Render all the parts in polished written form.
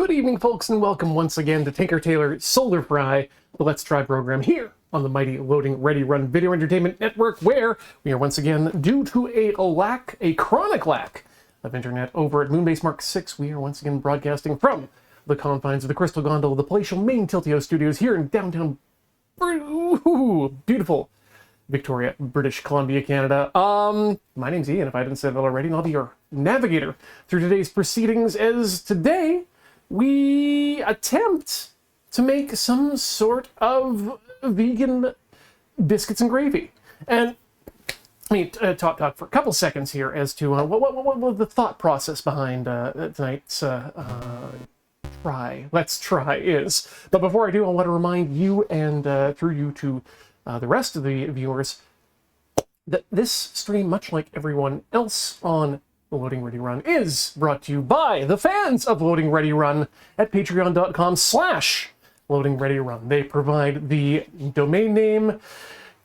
Good evening, folks, and welcome once again to Tinker Tailor Solar Fry, the Let's Try program here on the mighty Loading Ready Run Video Entertainment Network, where we are once again, due to a chronic lack of internet over at Moonbase Mark 6, we are once again broadcasting from the confines of the Crystal Gondola, the palatial main Tiltio Studios here in downtown beautiful Victoria, British Columbia, Canada. My name's Ian, if I didn't say that already, and I'll be your navigator through today's proceedings, as today we attempt to make some sort of vegan biscuits and gravy. And let me talk for a couple seconds here as to what the thought process behind tonight's Let's Try is. But before I do, I want to remind you, and through you to the rest of the viewers, that this stream, much like everyone else on the Loading Ready Run, is brought to you by the fans of Loading Ready Run at patreon.com/Loading Ready Run. They provide the domain name,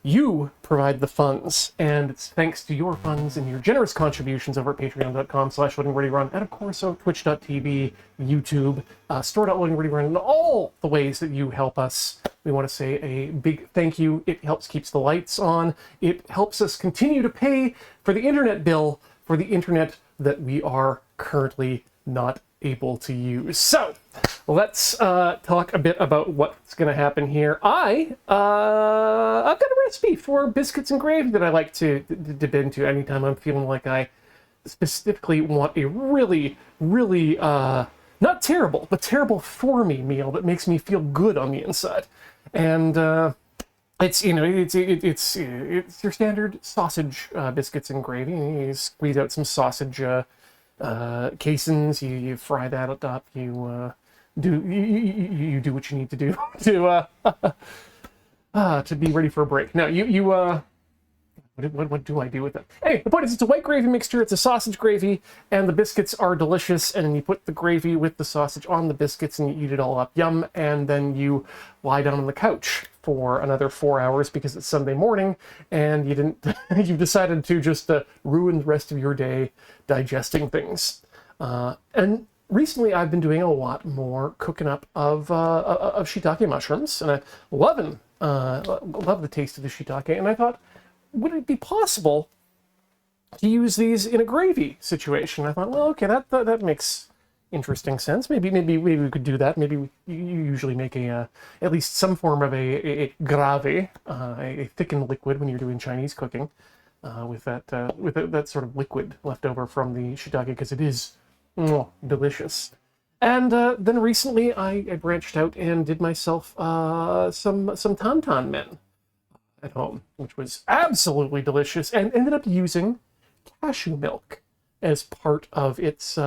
you provide the funds, and it's thanks to your funds and your generous contributions over at patreon.com/Loading Ready Run, and of course on twitch.tv, YouTube, store.Loading Ready Run, and all the ways that you help us. We want to say a big thank you. It helps keeps the lights on. It helps us continue to pay for the internet bill for the internet that we are currently not able to use. So let's talk a bit about what's going to happen here. I've got a recipe for biscuits and gravy that I like to dip into anytime I'm feeling like I specifically want a really not terrible, but terrible for me meal that makes me feel good on the inside. And it's your standard sausage biscuits and gravy. You squeeze out some sausage casings. You fry that up. You do what you need to do to be ready for a break. Now what do I do with it? Hey, the point is, it's a white gravy mixture. It's a sausage gravy, and the biscuits are delicious. And then you put the gravy with the sausage on the biscuits, and you eat it all up. Yum! And then you lie down on the couch for another 4 hours because it's Sunday morning, and you decided to just ruin the rest of your day digesting things. And recently, I've been doing a lot more cooking up of shiitake mushrooms, and I love the taste of the shiitake. And I thought, would it be possible to use these in a gravy situation? I thought, well, okay, that makes interesting sense. Maybe we could do that. Maybe you usually make at least some form of a gravy, a thickened liquid when you're doing Chinese cooking, with that sort of liquid left over from the shiitake, because it is delicious. And then recently I branched out and did myself some tantan men at home, which was absolutely delicious, and ended up using cashew milk as part of its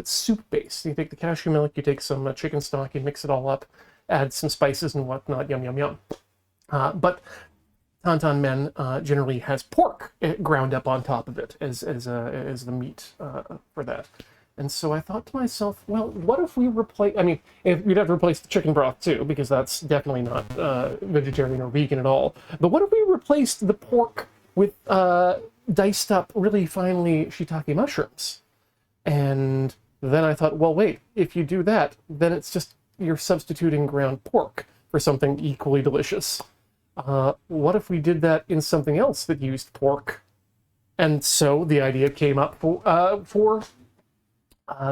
soup base. You take the cashew milk, you take some chicken stock, you mix it all up, add some spices and whatnot. Yum yum yum. But tantan men generally has pork ground up on top of it as the meat for that. And so I thought to myself, well, what if we replace... I mean, we'd have to replace the chicken broth too, because that's definitely not vegetarian or vegan at all. But what if we replaced the pork with diced up, really finely shiitake mushrooms? And then I thought, well, wait, if you do that, then it's just you're substituting ground pork for something equally delicious. What if we did that in something else that used pork? And so the idea came up for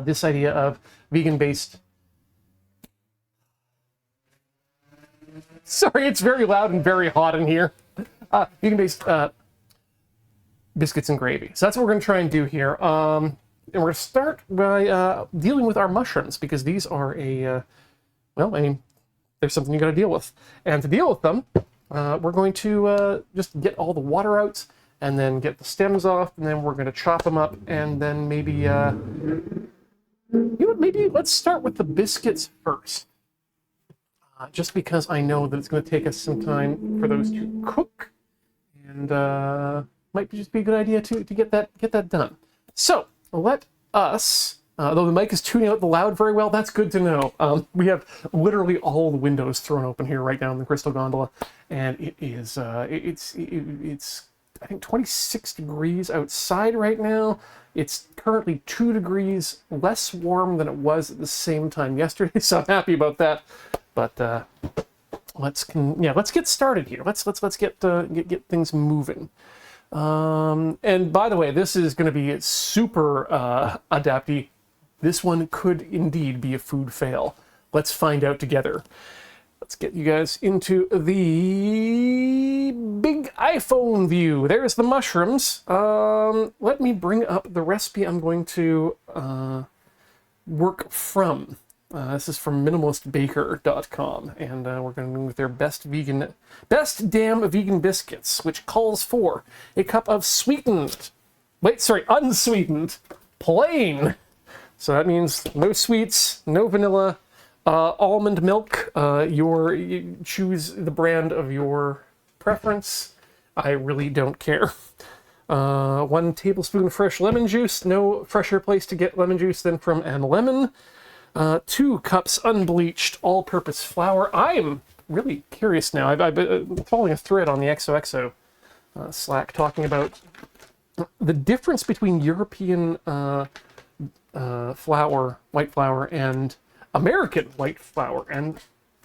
this idea of vegan-based... Sorry, it's very loud and very hot in here. Vegan-based biscuits and gravy. So that's what we're going to try and do here. And we're going to start by dealing with our mushrooms, because these are there's something you got to deal with. And to deal with them, we're going to just get all the water out, and then get the stems off, and then we're going to chop them up, and then maybe maybe let's start with the biscuits first, just because I know that it's going to take us some time for those to cook, and might just be a good idea to get that done. So let us, though the mic is tuning out the loud very well, that's good to know. We have literally all the windows thrown open here right now in the Crystal Gondola, and it is it's I think 26 degrees outside right now. It's currently 2 degrees less warm than it was at the same time yesterday, so I'm happy about that. But let's get started here. Let's get things moving. And by the way, this is going to be super adapty. This one could indeed be a food fail. Let's find out together. Let's get you guys into the big iPhone view. There's the mushrooms. Let me bring up the recipe I'm going to work from. This is from minimalistbaker.com, and we're going to go with their best damn vegan biscuits, which calls for a cup of unsweetened, plain. So that means no sweets, no vanilla, almond milk. You choose the brand of your preference. I really don't care. 1 tablespoon fresh lemon juice. No fresher place to get lemon juice than from Ann Lemon. 2 cups unbleached all-purpose flour. I'm really curious now. I've been following a thread on the XOXO Slack talking about the difference between European white flour, and American white flour. And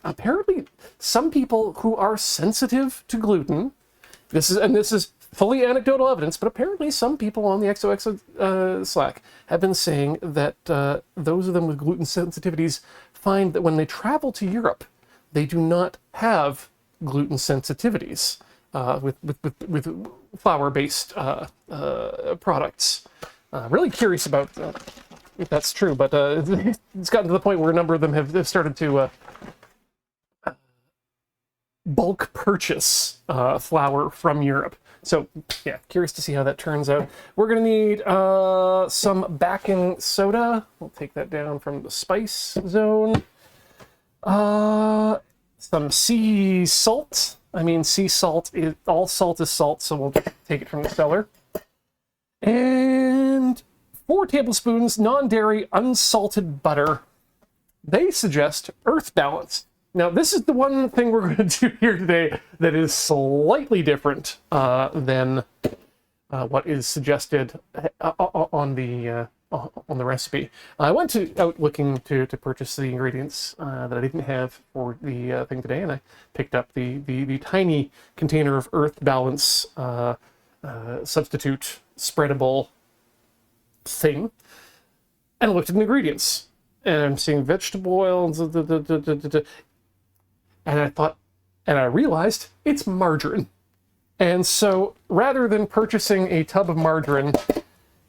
apparently some people who are sensitive to gluten, this is fully anecdotal evidence, but apparently some people on the XOXO Slack have been saying that those of them with gluten sensitivities find that when they travel to Europe, they do not have gluten sensitivities with flour-based products. Really curious about if that's true, but it's gotten to the point where a number of them have started to bulk purchase flour from Europe. So, yeah, curious to see how that turns out. We're going to need some baking soda. We'll take that down from the spice zone. Some sea salt. I mean, sea salt, all salt is salt, so we'll take it from the cellar. And 4 tablespoons non-dairy unsalted butter. They suggest Earth Balance. Now, this is the one thing we're going to do here today that is slightly different than what is suggested on the recipe. I went out looking to purchase the ingredients that I didn't have for the thing today, and I picked up the tiny container of Earth Balance substitute spreadable thing, and looked at the ingredients. And I'm seeing vegetable oils, and I thought, and I realized it's margarine. And so rather than purchasing a tub of margarine,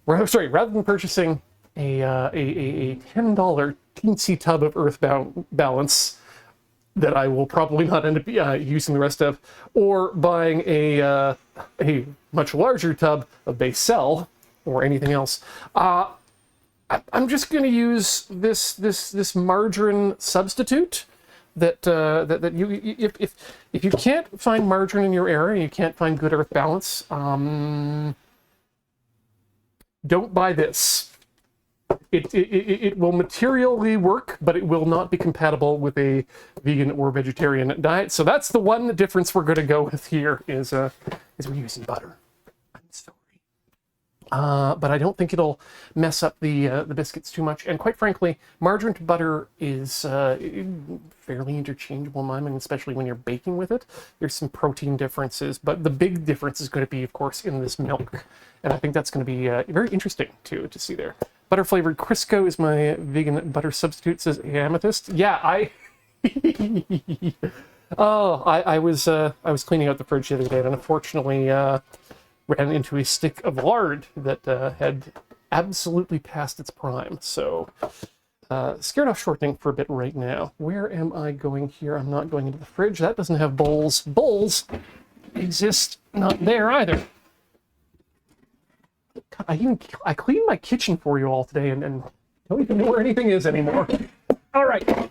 rather than purchasing a $10 teensy tub of Earth Balance that I will probably not end up using the rest of, or buying a much larger tub of Basel or anything else, I'm just going to use this margarine substitute. That you if you can't find margarine in your area, you can't find good Earth Balance, don't buy this. It will materially work, but it will not be compatible with a vegan or vegetarian diet. So that's the one difference we're going to go with here is we're using butter. I'm sorry. But I don't think it'll mess up the biscuits too much. And quite frankly, margarine to butter is fairly interchangeable in my mind, especially when you're baking with it. There's some protein differences, but the big difference is going to be, of course, in this milk. And I think that's going to be very interesting to see there. Butter flavored Crisco is my vegan butter substitute, says Amethyst. Yeah, I was cleaning out the fridge the other day, and unfortunately ran into a stick of lard that had absolutely passed its prime. So scared off shortening for a bit right now. Where am I going here? I'm not going into the fridge. That doesn't have bowls. Bowls exist not there either. God, I cleaned my kitchen for you all today and don't even know where anything is anymore. All right,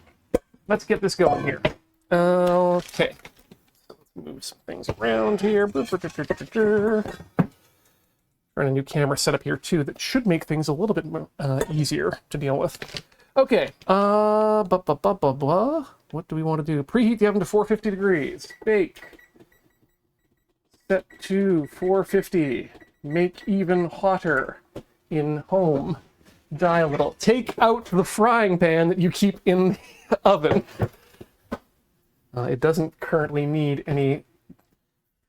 let's get this going here. Okay. Move some things around here. Trying a new camera setup here too that should make things a little bit easier to deal with. Okay. What do we want to do? Preheat the oven to 450 degrees. Bake. Set to 450. Make even hotter in home. Die a little. Take out the frying pan that you keep in the oven. It doesn't currently need any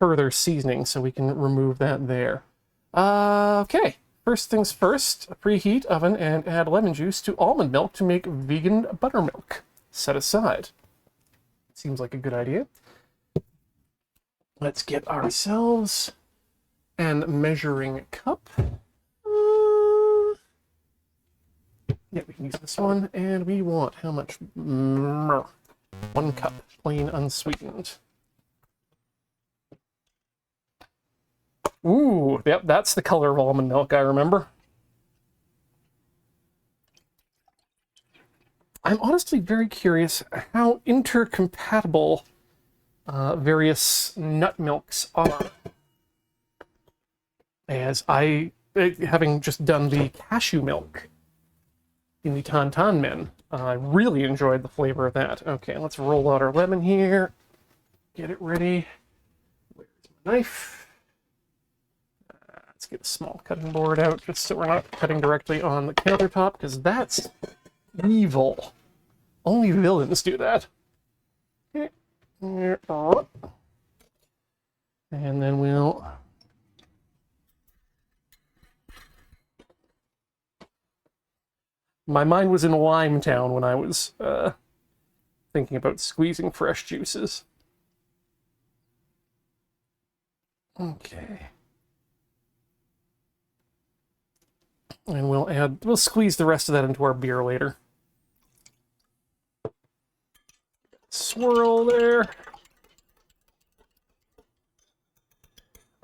further seasoning, so we can remove that there. Okay. First things first, preheat oven and add lemon juice to almond milk to make vegan buttermilk. Set aside. Seems like a good idea. Let's get ourselves an measuring cup. Yeah, we can use this one, and we want how much? 1 cup, plain unsweetened. Ooh, yep, that's the color of almond milk, I remember. I'm honestly very curious how intercompatible various nut milks are. As I, having just done the cashew milk in the Tantan Men, I really enjoyed the flavor of that. Okay, let's roll out our lemon here. Get it ready. Where's my knife? Let's get a small cutting board out, just so we're not cutting directly on the countertop, because that's evil. Only villains do that. Okay. And then we'll... My mind was in Limetown when I was thinking about squeezing fresh juices. Okay. And we'll squeeze the rest of that into our beer later. Swirl there.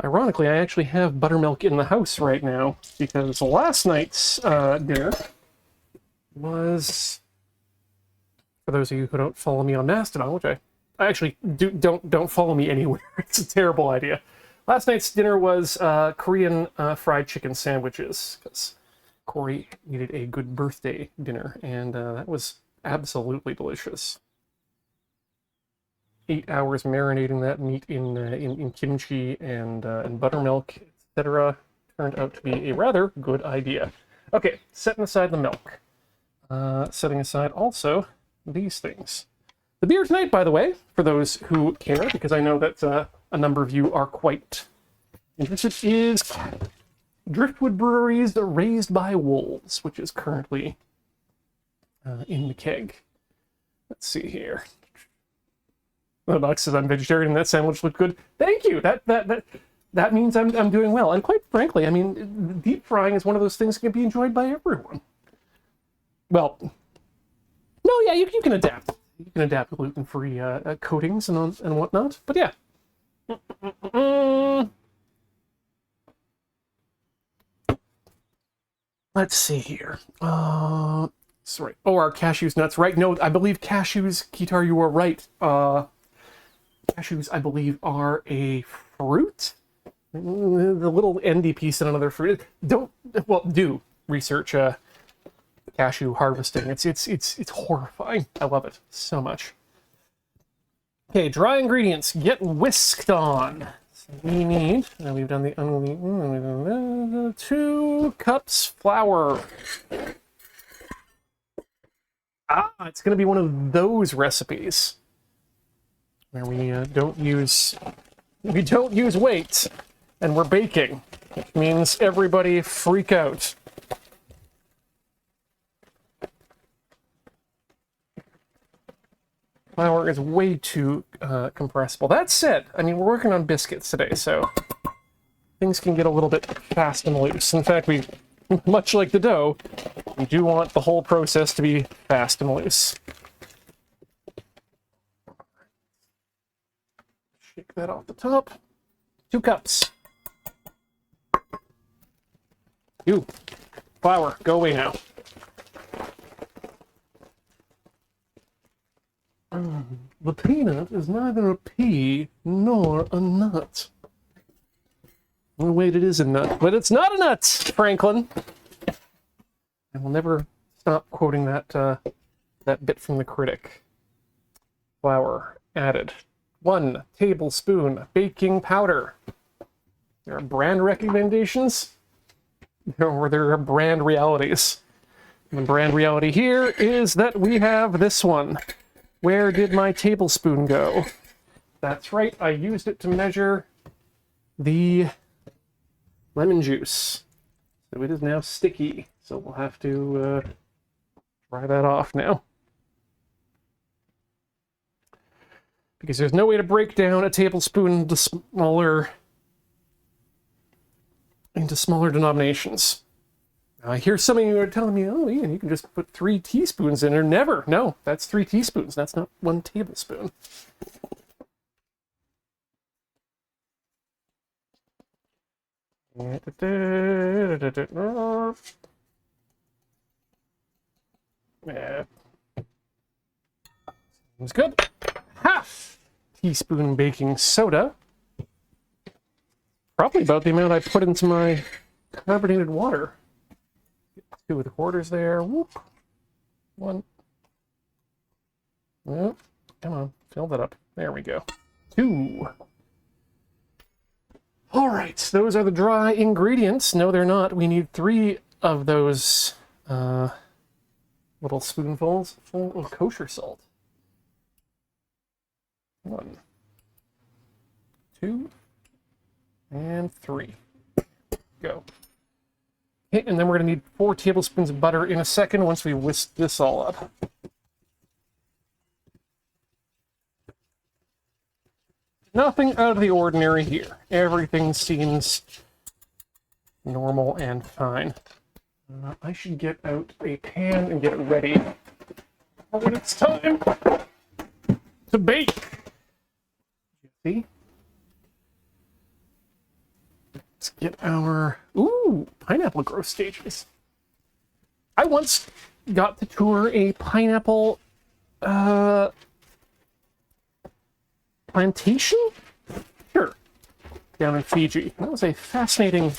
Ironically, I actually have buttermilk in the house right now, because last night's dinner was, for those of you who don't follow me on Mastodon, which I actually don't follow me anywhere. It's a terrible idea. Last night's dinner was Korean fried chicken sandwiches, because Corey needed a good birthday dinner, and that was absolutely delicious. 8 hours marinating that meat in kimchi and buttermilk, etc. turned out to be a rather good idea. Okay, setting aside the milk. Setting aside also these things. The beer tonight, by the way, for those who care, because I know that a number of you are quite interested, is Driftwood Brewery's Raised by Wolves, which is currently in the keg. Let's see here. The box says I'm vegetarian and that sandwich looked good. Thank you. That means I'm doing well. And quite frankly, I mean, deep frying is one of those things that can be enjoyed by everyone. Well, no, yeah, you can adapt. You can adapt gluten-free coatings and whatnot. But yeah. Let's see here. Sorry. Oh, our cashews nuts, right? No, I believe cashews, Kitar, you are right. Cashews, I believe, are a fruit. The little endy piece in another fruit. Do research cashew harvesting. It's horrifying. I love it so much. Okay, dry ingredients get whisked on. So we need, and we've done the 2 cups flour. It's going to be one of those recipes where we don't use weight, and we're baking, which means everybody freak out. Flour is way too compressible. That said, I mean, we're working on biscuits today, so things can get a little bit fast and loose. In fact, we, much like the dough, we do want the whole process to be fast and loose. Shake that off the top. 2 cups. Flour, go away now. The peanut is neither a pea nor a nut. Oh, wait, it is a nut, but it's not a nut, Franklin. I will never stop quoting that bit from the critic. Flour added. 1 tablespoon baking powder. There are brand recommendations, or there are brand realities. And the brand reality here is that we have this one. Where did my tablespoon go? That's right, I used it to measure the lemon juice. So it is now sticky. So we'll have to dry that off now. Because there's no way to break down a tablespoon into smaller denominations. Now, I hear some of you are telling me, oh, Ian, you can just put 3 teaspoons in there. Never. No, that's 3 teaspoons. That's not 1 tablespoon. Yeah. Seems good. Half teaspoon baking soda. Probably about the amount I put into my carbonated water. 2 3/4 there. Whoop. 1. Oh, come on, fill that up. There we go. 2. All right, those are the dry ingredients. No, they're not. We need 3 of those little spoonfuls full of kosher salt. 1, 2, and 3. Go. Okay, and then we're going to need 4 tablespoons of butter in a second once we whisk this all up. Nothing out of the ordinary here. Everything seems normal and fine. I should get out a pan and get it ready when it's time to bake. See? Let's get our... Ooh, pineapple growth stages. I once got to tour a pineapple plantation? Sure. Down in Fiji. That was a fascinating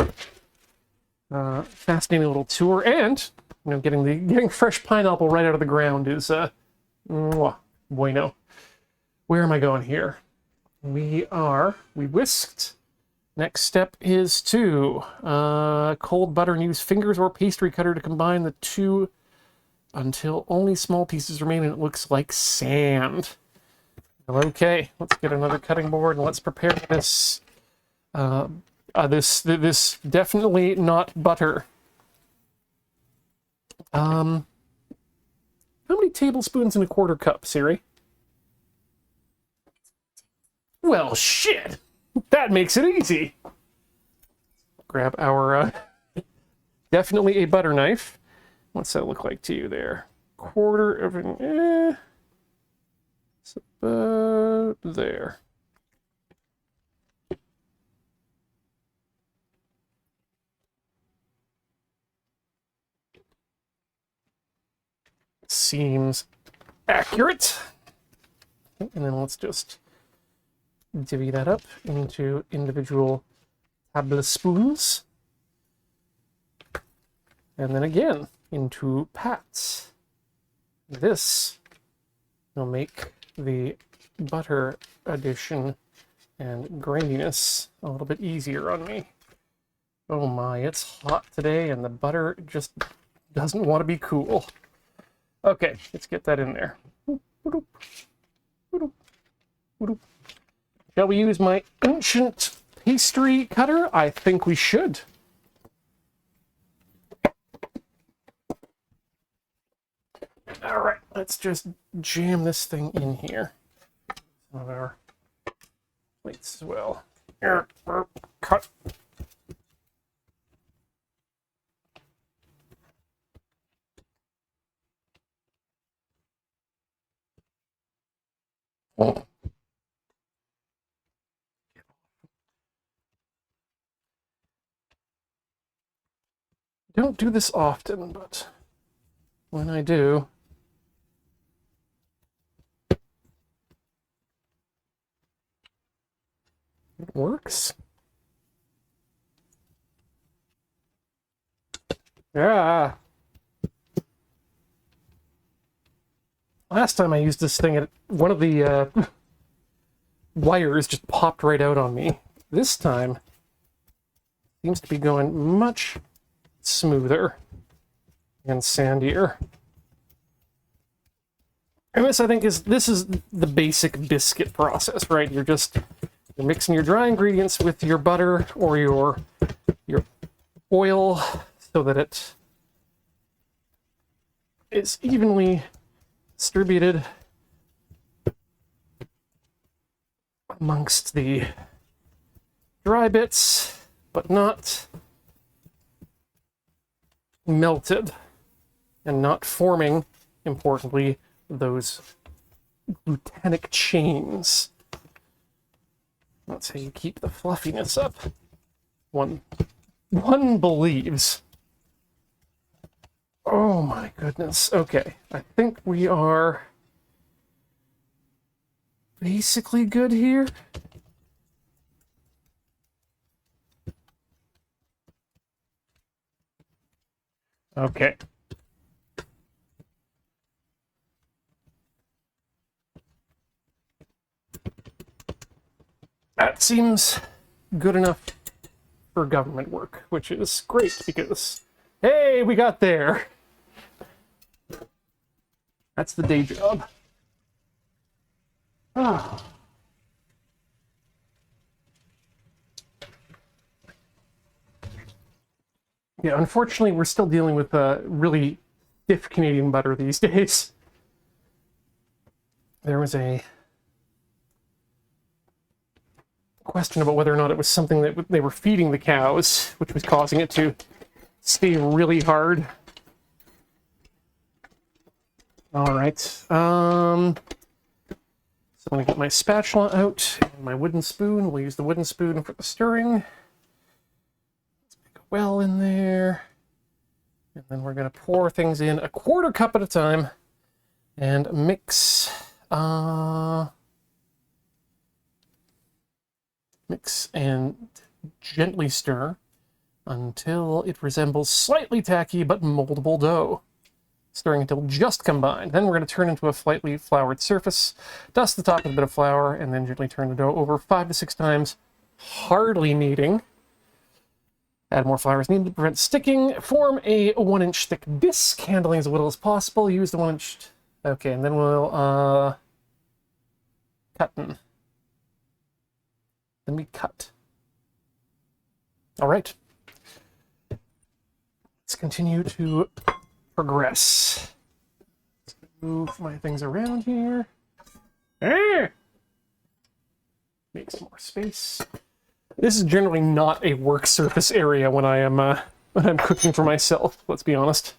little tour, and you know, getting fresh pineapple right out of the ground is bueno. Where am I going here? We whisked. Next step is to cold butter and use fingers or pastry cutter to combine the 2 until only small pieces remain and it looks like sand. Okay, let's get another cutting board and let's prepare this. This definitely not butter. How many tablespoons in a 1/4 cup, Siri? Well, shit! That makes it easy! Grab our, definitely a butter knife. What's that look like to you there? 1/4 of an, it's about there. Seems accurate. And then let's just divvy that up into individual tablespoons. And then again into pats. This will make the butter addition and graininess a little bit easier on me. Oh my, it's hot today and the butter just doesn't want to be cool. Okay, let's get that in there. Shall we use my ancient pastry cutter? I think we should. All right, let's just jam this thing in here. Some of our plates as well. Here, cut. Oh. I don't do this often, but when I do, it works. Yeah. Last time I used this thing, one of the wires just popped right out on me. This time, Seems to be going much smoother and sandier. And this, I think, is the basic biscuit process, right? You're mixing your dry ingredients with your butter or your oil so that it is evenly distributed amongst the dry bits, but not melted and not forming, importantly, those glutenic chains. That's how you keep the fluffiness up. One believes. Oh my goodness. Okay, I think we are basically good here. Okay. That seems good enough for government work, which is great because, hey, we got there. That's the day job. Ah. Yeah, unfortunately, we're still dealing with really stiff Canadian butter these days. There was a question about whether or not it was something that they were feeding the cows, which was causing it to stay really hard. All right. So I'm gonna get my spatula out and my wooden spoon. We'll use the wooden spoon for the stirring. Let's make a well in there. And then we're gonna pour things in a quarter cup at a time and mix and gently stir until it resembles slightly tacky but moldable dough. Stirring until just combined. Then we're going to turn into a slightly floured surface, dust the top with a bit of flour, and then gently turn the dough over 5 to 6 times, hardly kneading. Add more flour as needed to prevent sticking. Form a 1-inch thick disc, handling as little as possible. Use the 1-inch... Okay, and then we'll cut. Then we cut. All right. Let's continue to progress. Let's move my things around here. Make some more space. This is generally not a work surface area when I'm cooking for myself. Let's be honest.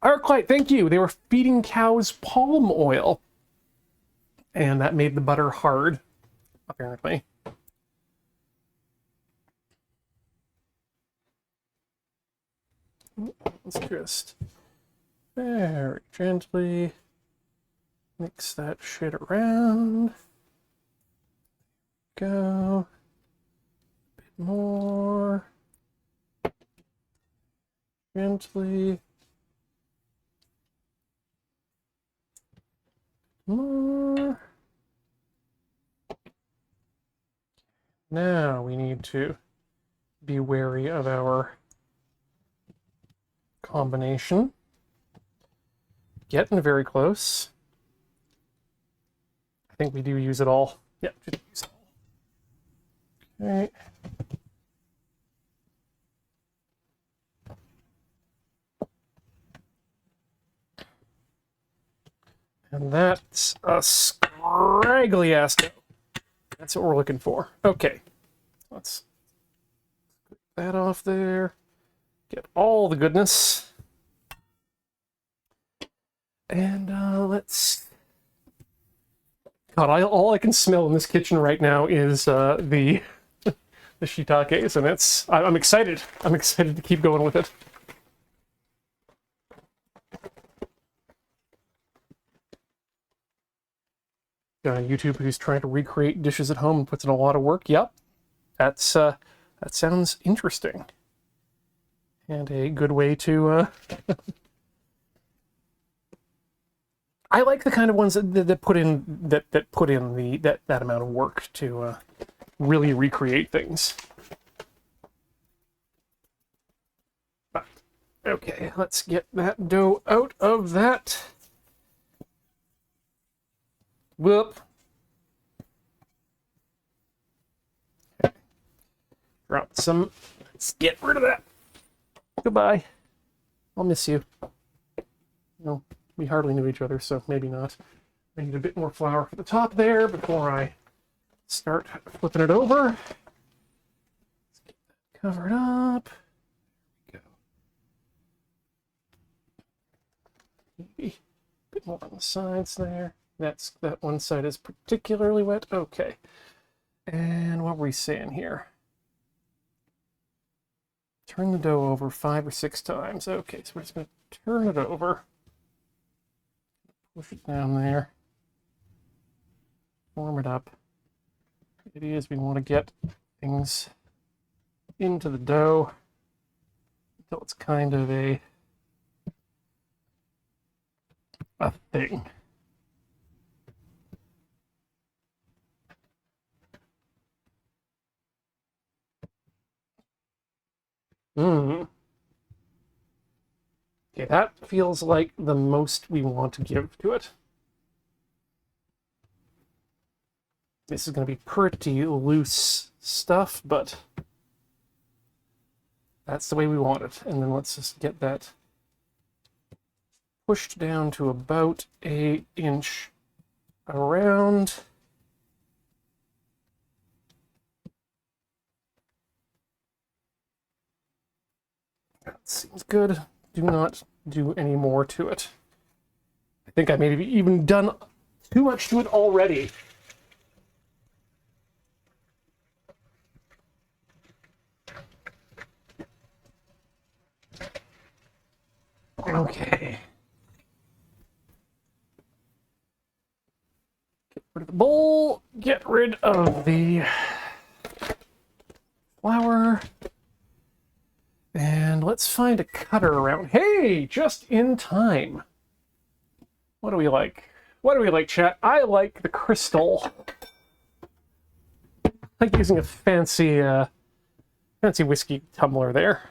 Arclight, thank you. They were feeding cows palm oil, and that made the butter hard, apparently. Let's just very gently mix that shit around. Go. A bit more. Gently. More. Now we need to be wary of our combination. Getting very close. I think we do use it all. Yeah, just use it all. Okay. And that's a scraggly ass dough. That's what we're looking for. Okay. Let's put that off there. Get all the goodness. And let's... God, all I can smell in this kitchen right now is the shiitakes, and I'm excited. I'm excited to keep going with it. YouTube who's trying to recreate dishes at home and puts in a lot of work. Yep, that sounds interesting, and a good way to. I like the kind of ones that put in that amount of work to really recreate things. But, okay, let's get that dough out of that. Whoop. Okay. Drop some. Let's get rid of that. Goodbye. I'll miss you. No, we hardly knew each other, so maybe not. I need a bit more flour for the top there before I start flipping it over. Let's get that covered up. There we go. Maybe a bit more on the sides there. That one side is particularly wet. Okay. And what were we saying here? Turn the dough over 5 or 6 times. Okay, so we're just going to turn it over. Push it down there. Warm it up. The idea is we want to get things into the dough until it's kind of a thing. Okay, that feels like the most we want to give to it. This is going to be pretty loose stuff, but that's the way we want it. And then let's just get that pushed down to about 1 inch around. That seems good. Do not do any more to it. I think I may have even done too much to it already. Okay. Get rid of the bowl. Get rid of the flour. And let's find a cutter around. Hey, just in time. What do we like? What do we like, chat? I like the crystal. I like using a fancy whiskey tumbler there.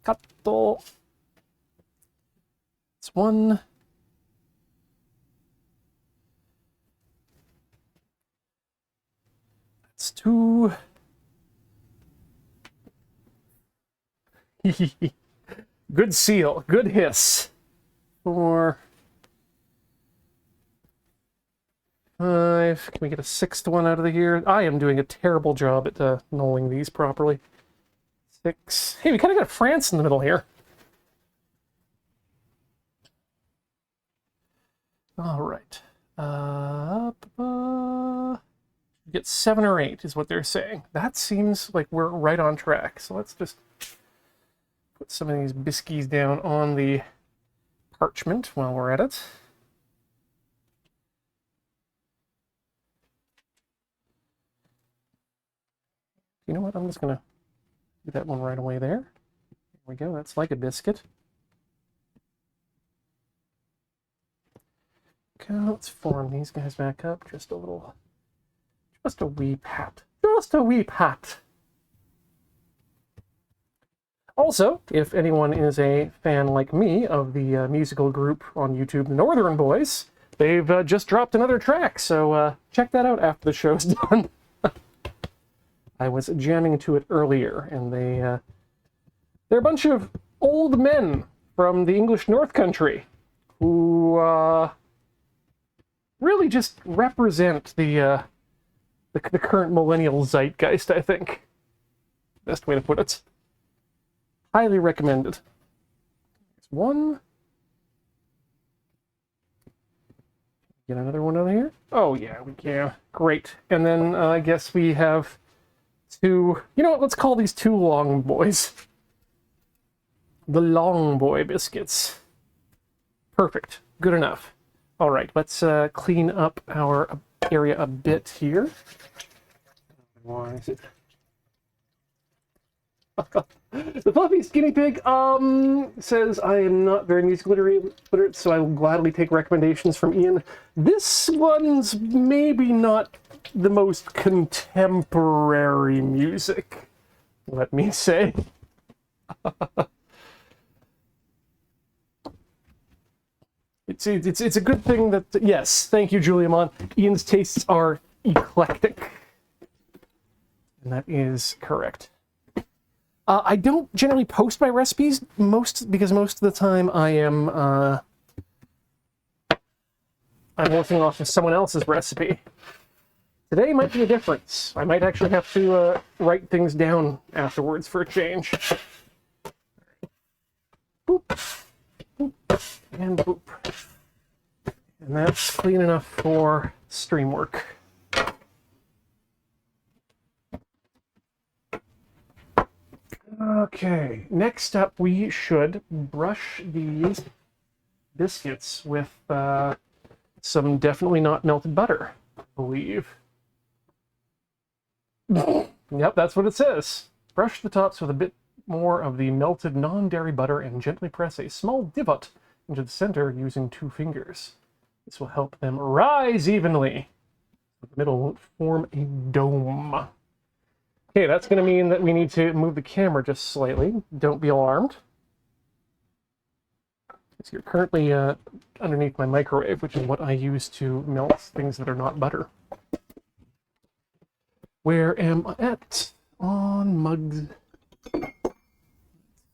Cutto. It's 1. That's 2. Good seal. Good hiss. 4. 5. Can we get a 6th one out of here? I am doing a terrible job at knowing these properly. 6. Hey, we kind of got France in the middle here. All right. Get 7 or 8 is what they're saying. That seems like we're right on track. So let's just put some of these biscuits down on the parchment while we're at it. You know what? I'm just going to do that one right away there. There we go. That's like a biscuit. Okay, let's form these guys back up just a little. Just a wee pat. Just a wee pat. Also, if anyone is a fan like me of the musical group on YouTube, the Northern Boys, they've just dropped another track, so check that out after the show's done. I was jamming to it earlier, and they're a bunch of old men from the English North Country who really just represent the current millennial zeitgeist, I think. Best way to put it. Highly recommended. There's 1. Get another one over here. Oh, yeah, we can. Great. And then I guess we have 2. You know what? Let's call these 2 long boys. The long boy biscuits. Perfect. Good enough. All right, let's clean up our area a bit here. Why is it? The fluffy skinny pig says, I am not very music literate, so I will gladly take recommendations from Ian. This one's maybe not the most contemporary music, let me say. It's a good thing that, yes, thank you, Juliamon. Ian's tastes are eclectic. And that is correct. I don't generally post my recipes because most of the time I'm working off of someone else's recipe. Today might be a difference. I might actually have to write things down afterwards for a change. Boop. Boop. And boop. And that's clean enough for stream work. Okay, next up we should brush these biscuits with some definitely not melted butter, I believe. Yep, that's what it says. Brush the tops with a bit more of the melted non-dairy butter and gently press a small divot into the center using 2 fingers. This will help them rise evenly. The middle won't form a dome. Okay, that's going to mean that we need to move the camera just slightly. Don't be alarmed. So you're currently underneath my microwave, which is what I use to melt things that are not butter. Where am I at? On mugs.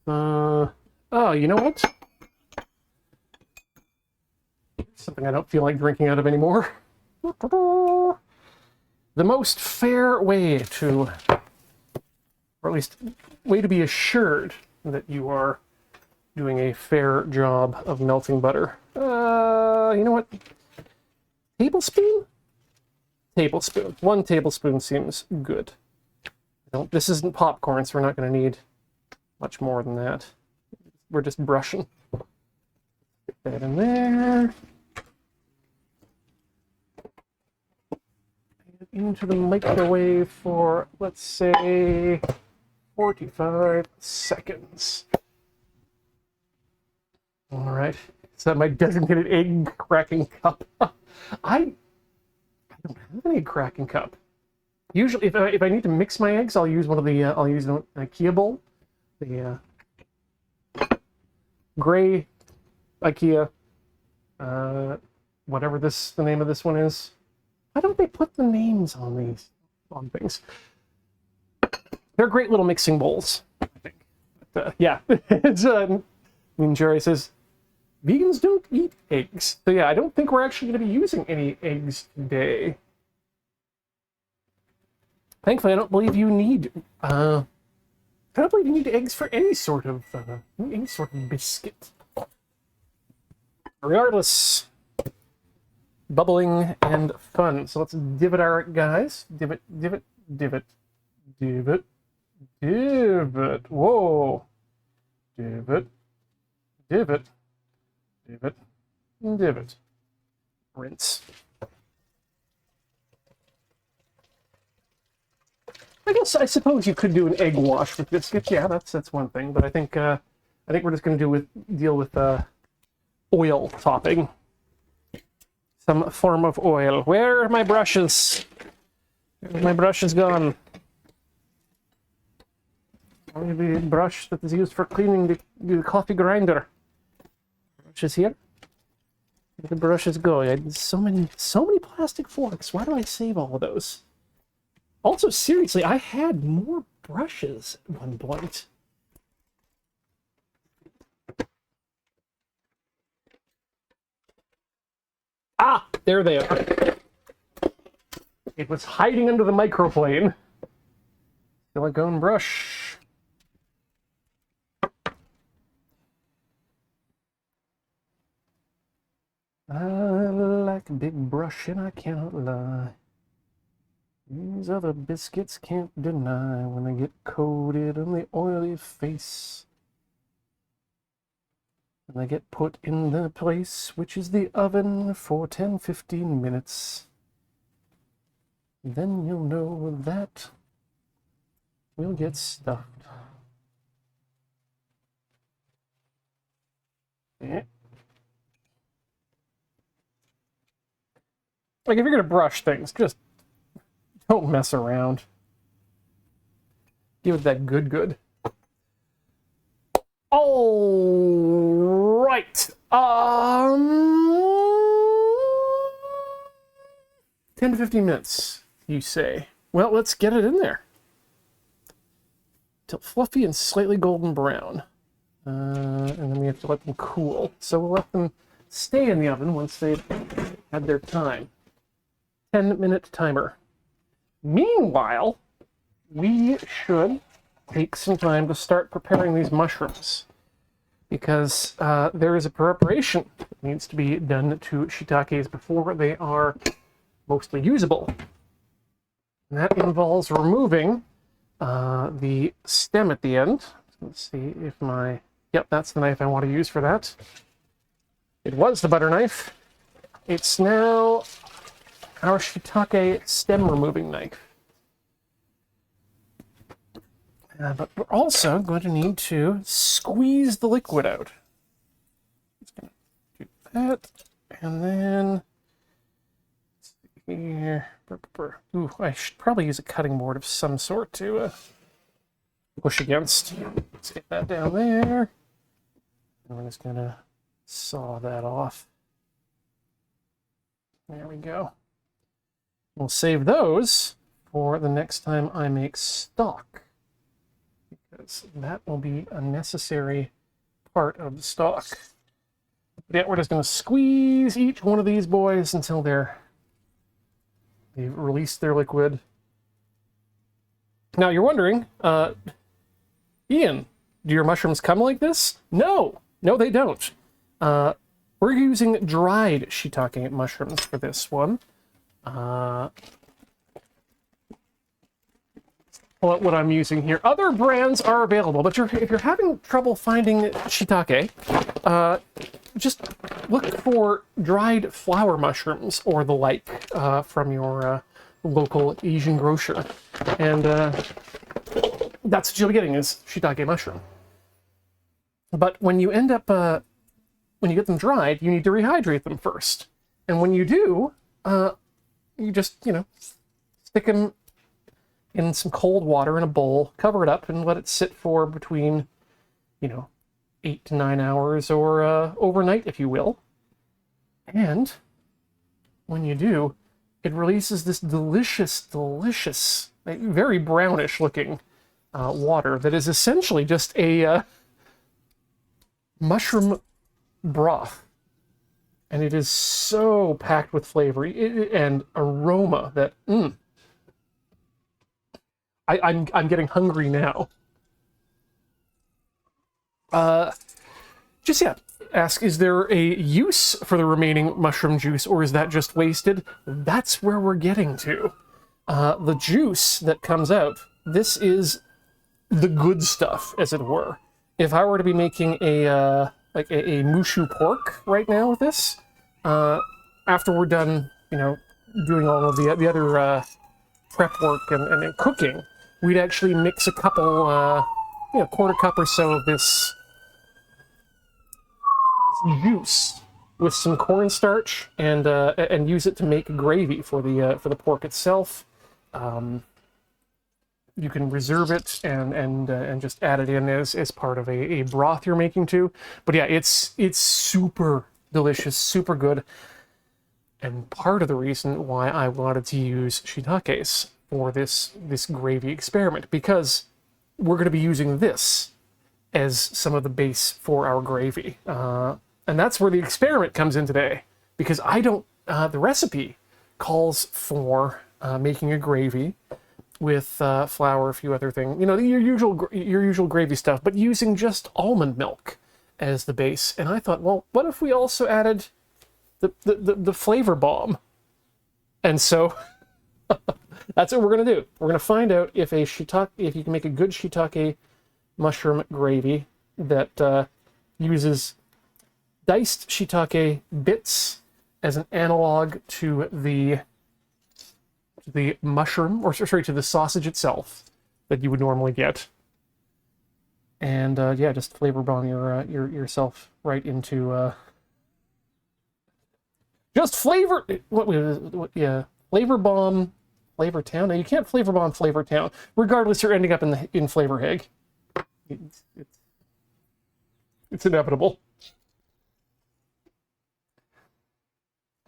Oh, you know what? Something I don't feel like drinking out of anymore. The most fair way to, or at least way to be assured that you are doing a fair job of melting butter. You know what? Tablespoon? Tablespoon. 1 tablespoon seems good. This isn't popcorn, so we're not going to need much more than that. We're just brushing. Get that in there. Into the microwave for, let's say, 45 seconds. All right. Is that my designated egg cracking cup? I don't have an egg cracking cup. Usually, if I need to mix my eggs, I'll use one of the I'll use an IKEA bowl, the gray IKEA, whatever the name of this one is. Why don't they put the names on things? They're great little mixing bowls, I think. But, yeah, it's Jerry says vegans don't eat eggs. So yeah, I don't think we're actually going to be using any eggs today. Thankfully, I don't believe you need. I don't believe you need eggs for any sort of biscuit. Regardless. Bubbling and fun. So let's divot our guys. Divot, divot, divot, divot, divot. Whoa. Divot, divot, divot, divot. Rinse. I suppose you could do an egg wash with biscuits. Yeah, that's one thing. But I think we're just going to deal with oil topping. Some form of oil. Where are my brushes? Where's my brushes gone? Only the brush that is used for cleaning the coffee grinder. Brush is here. Where the brushes go? I had so many plastic forks. Why do I save all of those? Also, seriously, I had more brushes at one point. Ah, there they are. It was hiding under the microplane. Silicone brush. I like a big brush and I cannot lie. These other biscuits can't deny when they get coated on the oily face. And they get put in the place, which is the oven, for 10-15 minutes. Then you'll know that we'll get stuffed. Like, if you're going to brush things, just don't mess around. Give it that good. All right. 10 to 15 minutes, you say. Well, let's get it in there. Till fluffy and slightly golden brown. And then we have to let them cool. So we'll let them stay in the oven once they've had their time. 10-minute timer. Meanwhile, we should take some time to start preparing these mushrooms, because there is a preparation that needs to be done to shiitakes before they are mostly usable. And that involves removing the stem at the end. Let's see if my... Yep, that's the knife I want to use for that. It was the butter knife. It's now our shiitake stem removing knife. But we're also going to need to squeeze the liquid out. Just going to do that, and then let's see here. Ooh, I should probably use a cutting board of some sort to push against. Let's get that down there. And we're just going to saw that off. There we go. We'll save those for the next time I make stock, because that will be a necessary part of the stock. But yeah, we're just going to squeeze each one of these boys until they've released their liquid. Now you're wondering, Ian, do your mushrooms come like this? No, they don't. We're using dried shiitake mushrooms for this one. What I'm using here. Other brands are available, but if you're having trouble finding shiitake, just look for dried flower mushrooms or the like from your local Asian grocer, and that's what you'll be getting is shiitake mushroom. But when you end up when you get them dried, you need to rehydrate them first, and when you do, you just stick them in some cold water in a bowl, cover it up, and let it sit for between 8 to 9 hours, or overnight, if you will. And when you do, it releases this delicious, very brownish looking water that is essentially just a mushroom broth. And it is so packed with flavor and aroma that I'm getting hungry now. Ask, is there a use for the remaining mushroom juice, or is that just wasted? That's where we're getting to. The juice that comes out, this is the good stuff, as it were. If I were to be making a mushu pork right now with this, after we're done, doing all of the other prep work and cooking, we'd actually mix a couple, quarter cup or so of this juice with some cornstarch and use it to make gravy for the pork itself. You can reserve it and just add it in as part of a broth you're making too. But yeah, it's super delicious, super good, and part of the reason why I wanted to use shiitakes for this gravy experiment, because we're going to be using this as some of the base for our gravy. And that's where the experiment comes in today, because the recipe calls for making a gravy with flour, a few other things, your usual gravy stuff, but using just almond milk as the base. And I thought, well, what if we also added the flavor bomb? And so that's what we're going to do. We're going to find out if you can make a good shiitake mushroom gravy that uses diced shiitake bits as an analog to the mushroom, or sorry, to the sausage itself that you would normally get. And yeah, just flavor bomb yourself right into just flavor yeah, flavor bomb Flavor Town. Now you can't flavor bomb Flavor Town. Regardless, you're ending up in Flavor Hag. It's inevitable.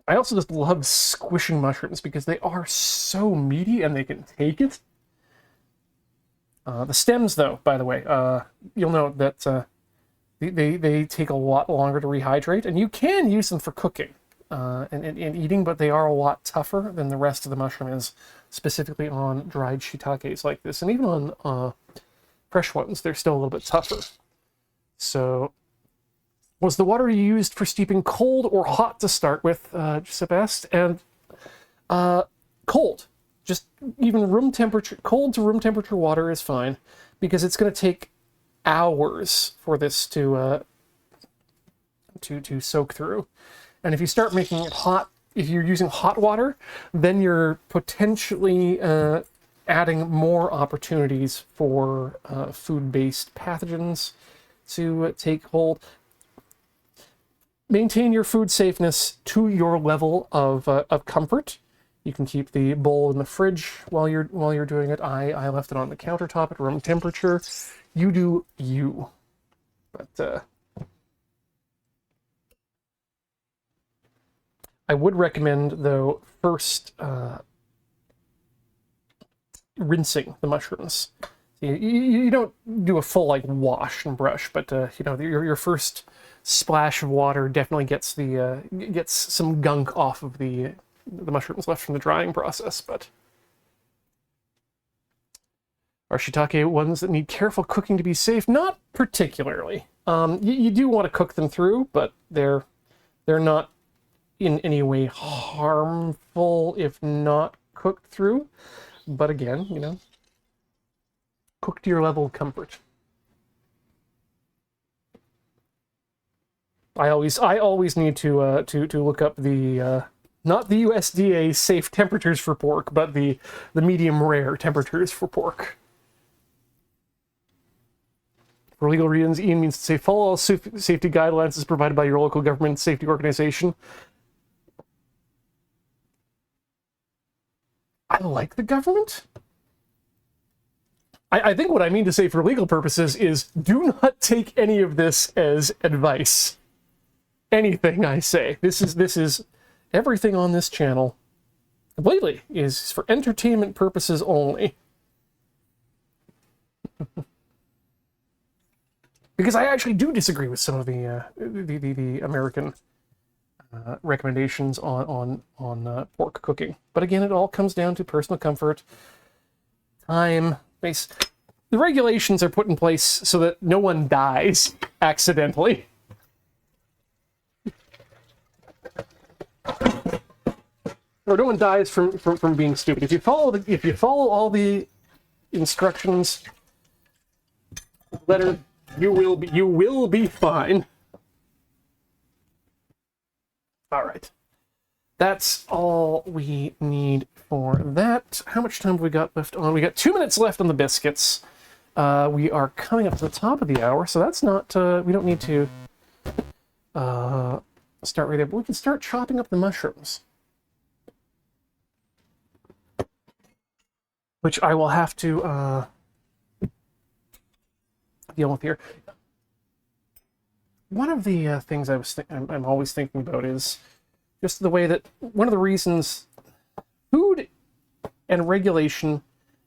I also just love squishing mushrooms because they are so meaty and they can take it. The stems, though, by the way, you'll note that they take a lot longer to rehydrate, and you can use them for cooking and eating, but they are a lot tougher than the rest of the mushroom is, specifically on dried shiitakes like this, and even on fresh ones, they're still a little bit tougher. So, was the water you used for steeping cold or hot to start with, Giuseppe? And cold. Just even room temperature, cold to room temperature water is fine, because it's going to take hours for this to soak through. And if you start making it hot, if you're using hot water, then you're potentially adding more opportunities for food-based pathogens to take hold. Maintain your food safeness to your level of comfort. You can keep the bowl in the fridge while you're doing it. I left it on the countertop at room temperature. You do you. But I would recommend, though, first rinsing the mushrooms. You don't do a full like wash and brush, but you know, your first splash of water definitely gets gets some gunk off of the mushrooms left from the drying process. But are shiitake ones that need careful cooking to be safe? Not particularly. You do want to cook them through, but they're not in any way harmful if not cooked through. But again, you know, cook to your level of comfort. I always need to look up the not the USDA safe temperatures for pork, but the medium rare temperatures for pork. For legal reasons, Ian means to say follow all safety guidelines as provided by your local government safety organization. I like the government. I think what I mean to say for legal purposes is do not take any of this as advice. Anything I say. This is everything on this channel completely is for entertainment purposes only. Because I actually do disagree with some of the American recommendations on pork cooking. But again, it all comes down to personal comfort, time, space. The regulations are put in place so that no one dies accidentally. Or no one dies from being stupid. If you follow all the instructions, letter, you will be fine. All right, that's all we need for that. How much time have we got left on? We got 2 minutes left on the biscuits. We are coming up to the top of the hour, so that's not. We don't need to start right there, but we can start chopping up the mushrooms, which I will have to deal with here. One of the things I'm always thinking about is just the way that one of the reasons food and regulation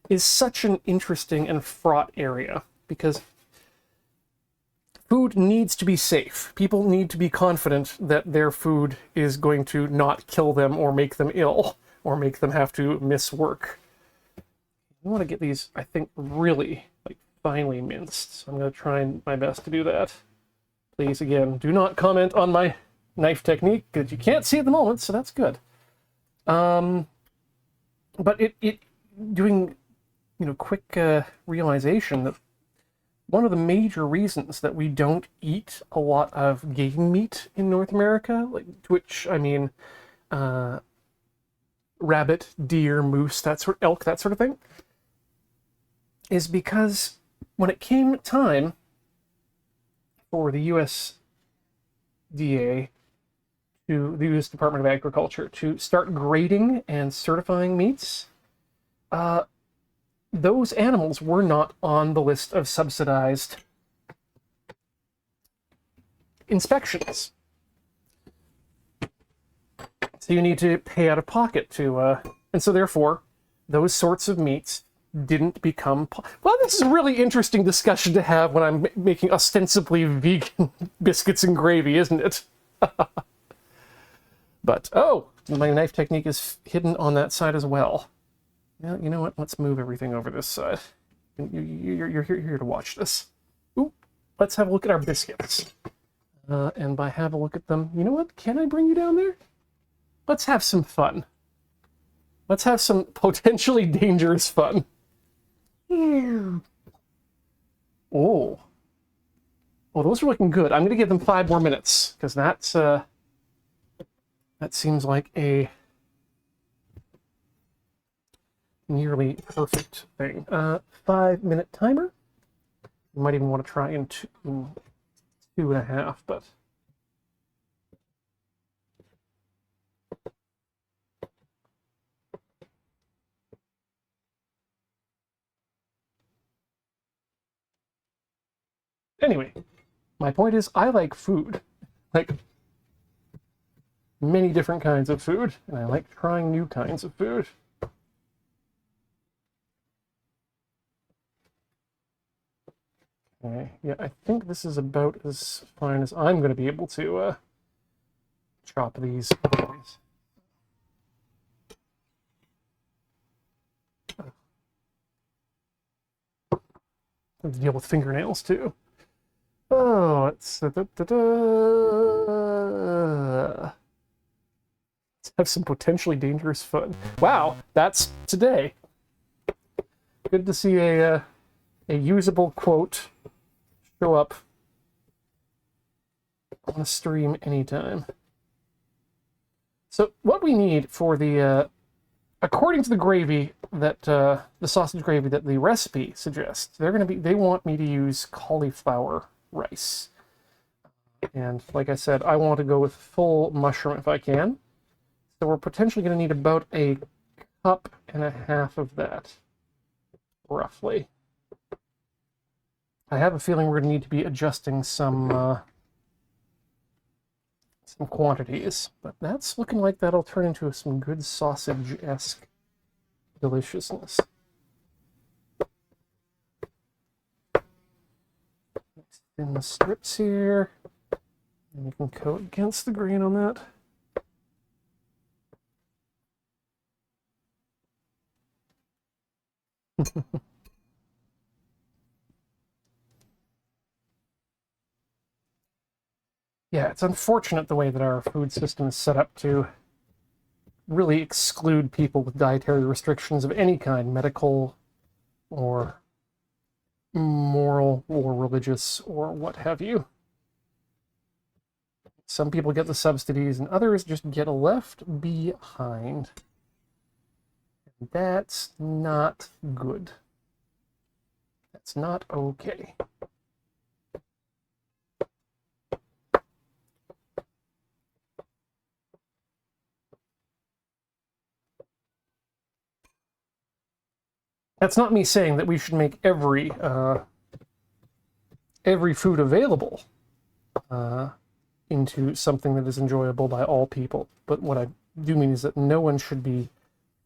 is such an interesting and fraught area, because food needs to be safe. People need to be confident that their food is going to not kill them or make them ill or make them have to miss work. I want to get these, I think, really like finely minced, so I'm going to try my best to do that. Please, again, do not comment on my knife technique, because you can't see at the moment, so that's good. But it doing, you know, quick realization that one of the major reasons that we don't eat a lot of game meat in North America, like, to which I mean rabbit, deer, moose, elk, that sort of thing, is because when it came time for the USDA, to the U.S. Department of Agriculture, to start grading and certifying meats. Those animals were not on the list of subsidized inspections. So you need to pay out of pocket to, and so therefore, those sorts of meats didn't become... Well, this is a really interesting discussion to have when I'm making ostensibly vegan biscuits and gravy, isn't it? But, oh, my knife technique is hidden on that side as well. Well, you know what? Let's move everything over this side. You're here to watch this. Ooh, let's have a look at our biscuits. And by have a look at them, you know what? Can I bring you down there? Let's have some fun. Let's have some potentially dangerous fun. Oh. Oh, those are looking good. I'm going to give them 5 more minutes, because that's, that seems like a nearly perfect thing. 5-minute timer. You might even want to try in 2.5, but... Anyway, my point is, I like food. Like, many different kinds of food, and I like trying new kinds of food. Okay, yeah, I think this is about as fine as I'm going to be able to chop these. I have to deal with fingernails, too. Oh, let's have some potentially dangerous fun. Wow, that's today. Good to see a usable quote show up on a stream anytime. So what we need for the, according to the gravy that, the sausage gravy that the recipe suggests, they want me to use cauliflower rice. And like I said, I want to go with full mushroom if I can. So we're potentially going to need about 1.5 cups of that, roughly. I have a feeling we're going to need to be adjusting some quantities, but that's looking like that'll turn into some good sausage-esque deliciousness. Thin the strips here, and you can coat against the grain on that. Yeah, it's unfortunate the way that our food system is set up to really exclude people with dietary restrictions of any kind, medical or moral or religious or what have you. Some people get the subsidies and others just get left behind. And that's not good. That's not okay. That's not me saying that we should make every food available into something that is enjoyable by all people. But what I do mean is that no one should be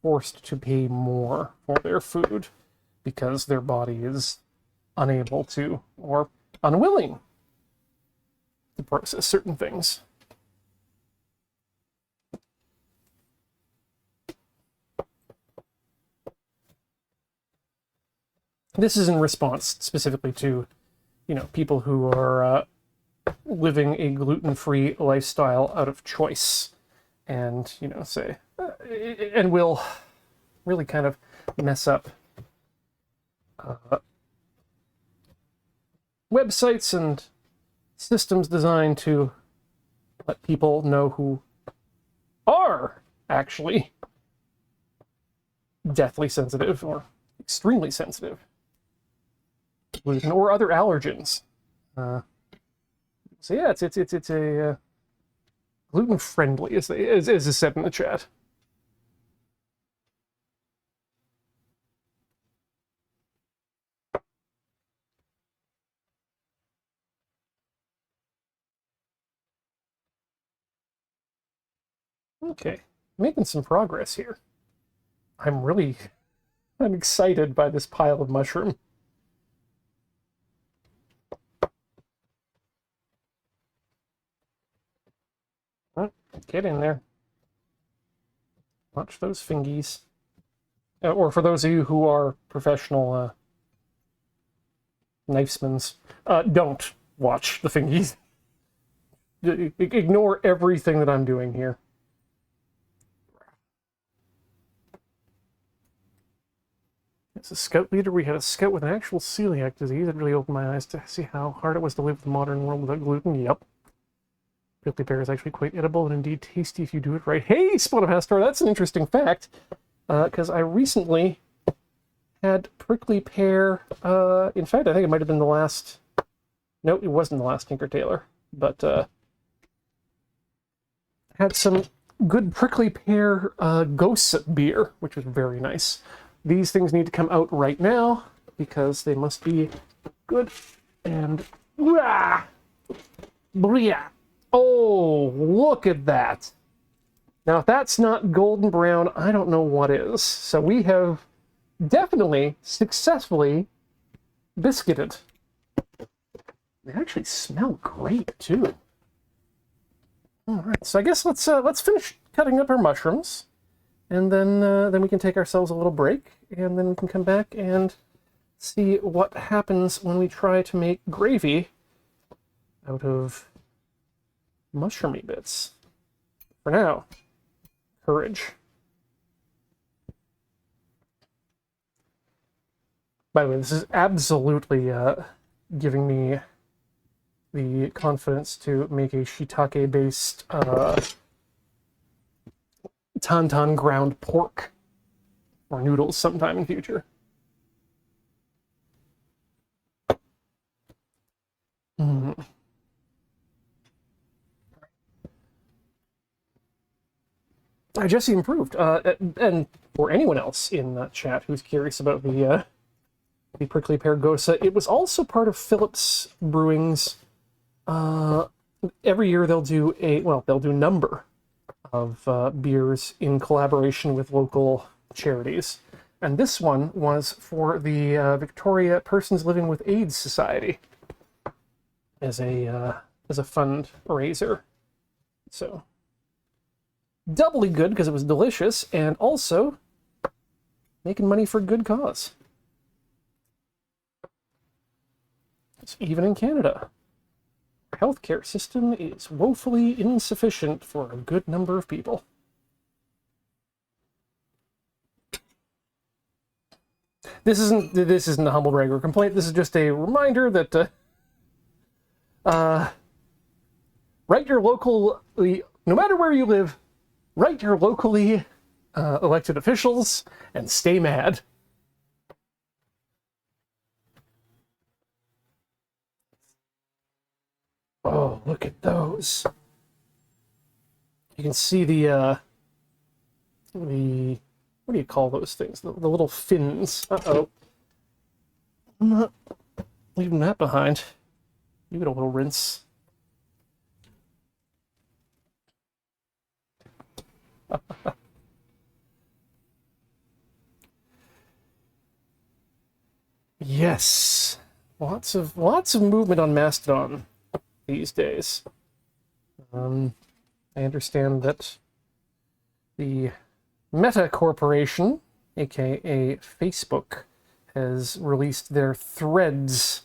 forced to pay more for their food because their body is unable to or unwilling to process certain things. This is in response specifically to, people who are living a gluten-free lifestyle out of choice, and say, and will really kind of mess up websites and systems designed to let people know who are actually deathly sensitive or extremely sensitive gluten or other allergens. So yeah, it's a gluten friendly, as is said in the chat. Okay, making some progress here. I'm excited by this pile of mushroom. Oh, get in there. Watch those fingies. Or for those of you who are professional knifesmans, don't watch the fingies. Ignore everything that I'm doing here. As a scout leader, we had a scout with an actual celiac disease. It really opened my eyes to see how hard it was to live in the modern world without gluten. Yep. Prickly pear is actually quite edible and indeed tasty if you do it right. Hey, Spot of Hastor, that's an interesting fact. Because I recently had prickly pear. In fact, I think it might have been the last. No, it wasn't the last Tinker Tailor. But had some good prickly pear Gosa beer, which was very nice. These things need to come out right now because they must be good and. Oh, look at that. Now, if that's not golden brown, I don't know what is. So we have definitely successfully biscuited. They actually smell great, too. All right, so I guess let's finish cutting up our mushrooms, and then we can take ourselves a little break, and then we can come back and see what happens when we try to make gravy out of mushroomy bits. For now, courage. By the way, this is absolutely giving me the confidence to make a shiitake-based tauntaun ground pork or noodles sometime in the future. Jesse improved, and for anyone else in that chat who's curious about the prickly pear Gosa, it was also part of Phillips Brewing's. Every year they'll do a number of beers in collaboration with local charities, and this one was for the Victoria Persons Living with AIDS Society as a fundraiser. So. Doubly good because it was delicious, and also making money for a good cause. It's even in Canada. Our healthcare system is woefully insufficient for a good number of people. This isn't a humble brag or complaint. This is just a reminder that write your local, no matter where you live. Write your locally elected officials and stay mad. Oh, look at those. You can see the what do you call those things? The little fins. Uh-oh. I'm not leaving that behind. Give it a little rinse. Yes, lots of movement on Mastodon these days. I understand that the Meta Corporation, aka Facebook, has released their Threads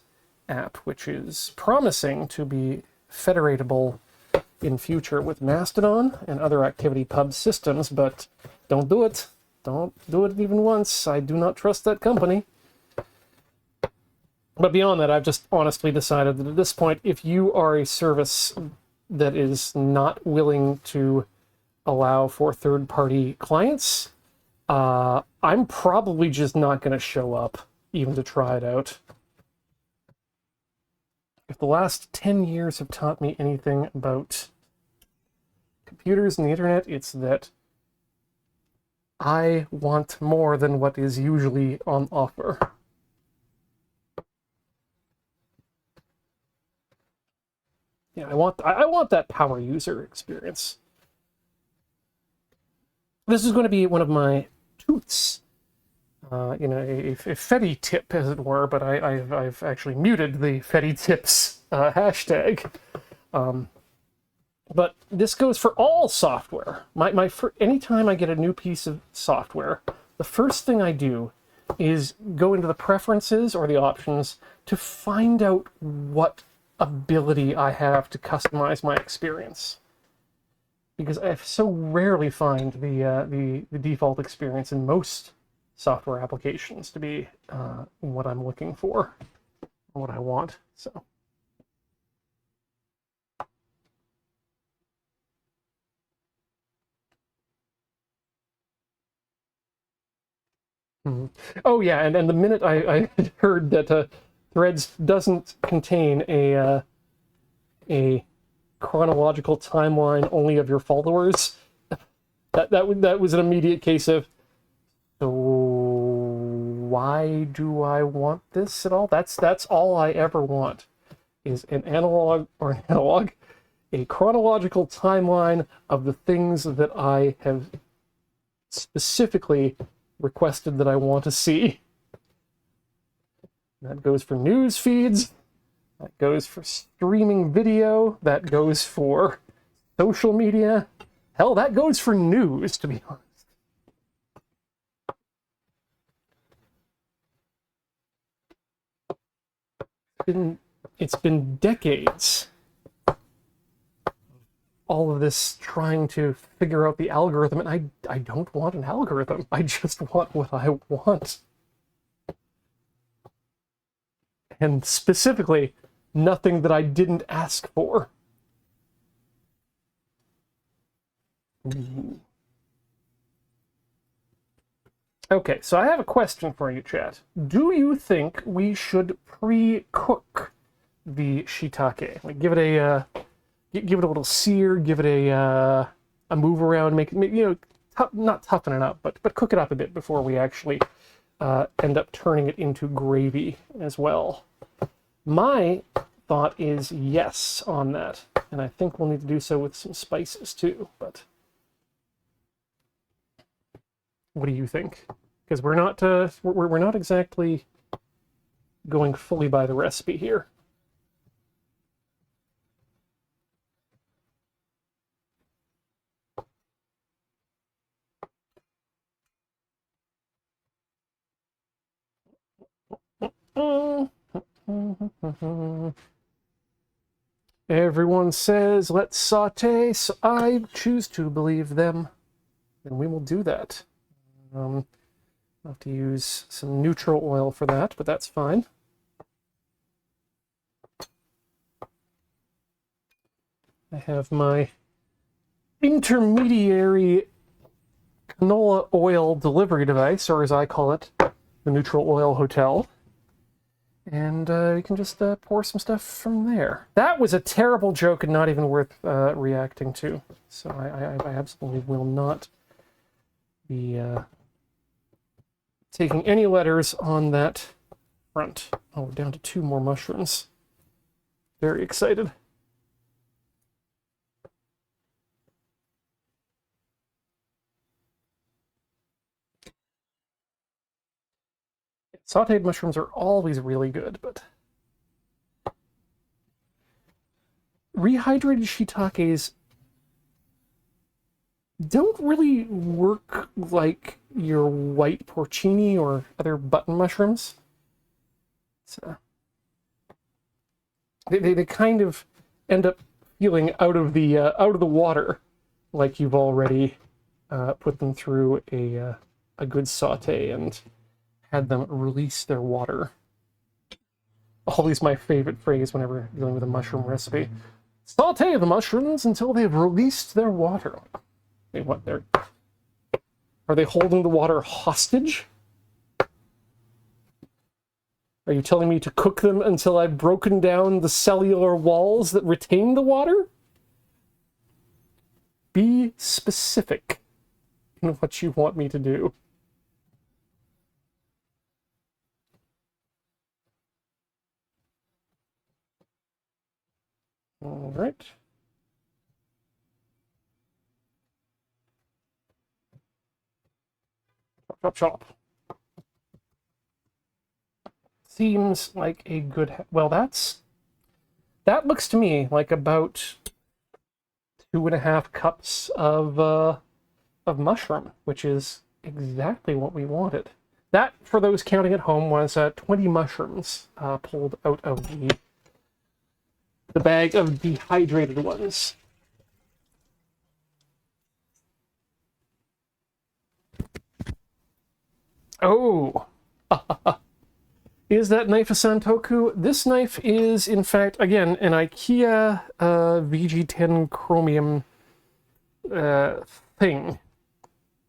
app, which is promising to be federatable in future with Mastodon and other ActivityPub systems, but don't do it. Don't do it even once. I do not trust that company. But beyond that, I've just honestly decided that at this point, if you are a service that is not willing to allow for third-party clients, I'm probably just not going to show up even to try it out. If the last 10 years have taught me anything about computers and the internet, it's that I want more than what is usually on offer. Yeah, I want that power user experience. This is going to be one of my tooths. You know, a Fetty tip, as it were, but I've actually muted the Fetty tips hashtag. But this goes for all software. Anytime I get a new piece of software, the first thing I do is go into the preferences or the options to find out what ability I have to customize my experience. Because I so rarely find the default experience in most software applications to be what I'm looking for, or what I want. So. Mm-hmm. Oh yeah, and the minute I heard that Threads doesn't contain a chronological timeline only of your followers, that was an immediate case of, so why do I want this at all? That's all I ever want, is a chronological timeline of the things that I have specifically requested that I want to see. That goes for news feeds, that goes for streaming video, that goes for social media. Hell, that goes for news, to be honest. It's been decades. All of this trying to figure out the algorithm, and I don't want an algorithm. I just want what I want. And specifically, nothing that I didn't ask for. Ooh. Okay, so I have a question for you, chat. Do you think we should pre-cook the shiitake? Like, give it a little sear, give it a move around, make you know, not toughen it up, but cook it up a bit before we actually end up turning it into gravy as well. My thought is yes on that, and I think we'll need to do so with some spices too. But what do you think? Because we're not exactly going fully by the recipe here. Everyone says let's saute, so I choose to believe them, and we will do that. I'll have to use some neutral oil for that, but that's fine. I have my intermediary canola oil delivery device, or as I call it, the Neutral Oil Hotel. And we can just pour some stuff from there. That was a terrible joke and not even worth reacting to. So I absolutely will not be taking any letters on that front. Oh, we're down to 2 more mushrooms. Very excited. Sauteed mushrooms are always really good, but rehydrated shiitakes don't really work like your white porcini or other button mushrooms. So they kind of end up feeling out of the water, like you've already put them through a good saute and had them release their water. Always my favorite phrase whenever dealing with a mushroom recipe. Saute the mushrooms until they've released their water. Wait, what? Are they holding the water hostage? Are you telling me to cook them until I've broken down the cellular walls that retain the water? Be specific in what you want me to do. All right. Chop, chop, chop. Seems like a good... Well, that looks to me like about 2.5 cups of mushroom, which is exactly what we wanted. That, for those counting at home, was 20 mushrooms pulled out of the bag of dehydrated ones. Oh! Is that knife a Santoku? This knife is, in fact, again, an IKEA VG10 chromium thing.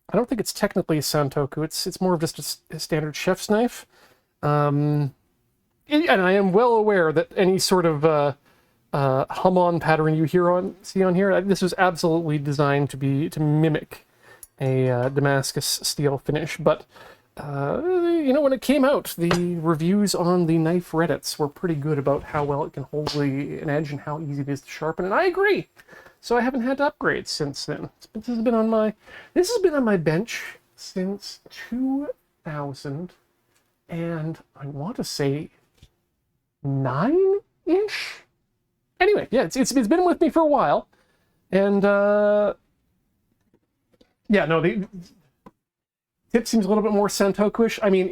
I don't think it's technically a Santoku. It's more of just a standard chef's knife. And I am well aware that any sort of hum-on pattern you see on here, this was absolutely designed to mimic a Damascus steel finish, but you know, when it came out, the reviews on the knife Reddits were pretty good about how well it can hold an edge and how easy it is to sharpen, and I agree. So I haven't had to upgrade since then. This has been on my bench since 2000, and I want to say 9-ish. Anyway, yeah, it's been with me for a while, and yeah, no, the tip seems a little bit more Santoku-ish. I mean,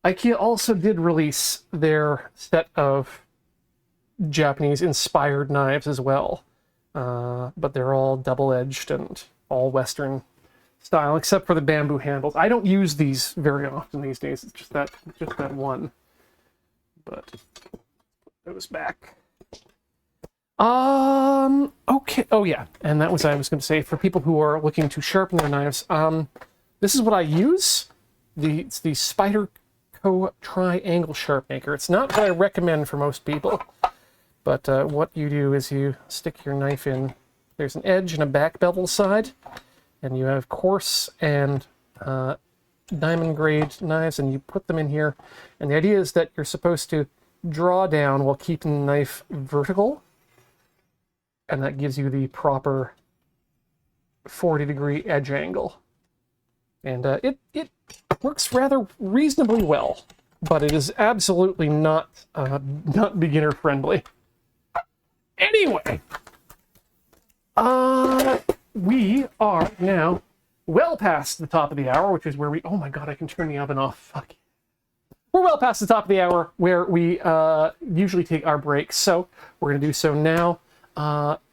IKEA also did release their set of Japanese-inspired knives as well, but they're all double-edged and all Western style, except for the bamboo handles. I don't use these very often these days. It's just that one. But it was back. Okay. Oh yeah, and that was I was going to say for people who are looking to sharpen their knives. This is what I use. It's the Spyderco Triangle Sharp Maker. It's not what I recommend for most people, but what you do is you stick your knife in. There's an edge and a back bevel side, and you have coarse and diamond grade knives, and you put them in here. And the idea is that you're supposed to draw down while keeping the knife vertical, and that gives you the proper 40-degree edge angle. And it works rather reasonably well, but it is absolutely not beginner friendly. Anyway, we are now well past the top of the hour, which is where we... Oh my god, I can turn the oven off. Fuck. We're well past the top of the hour where we usually take our breaks, so we're going to do so now.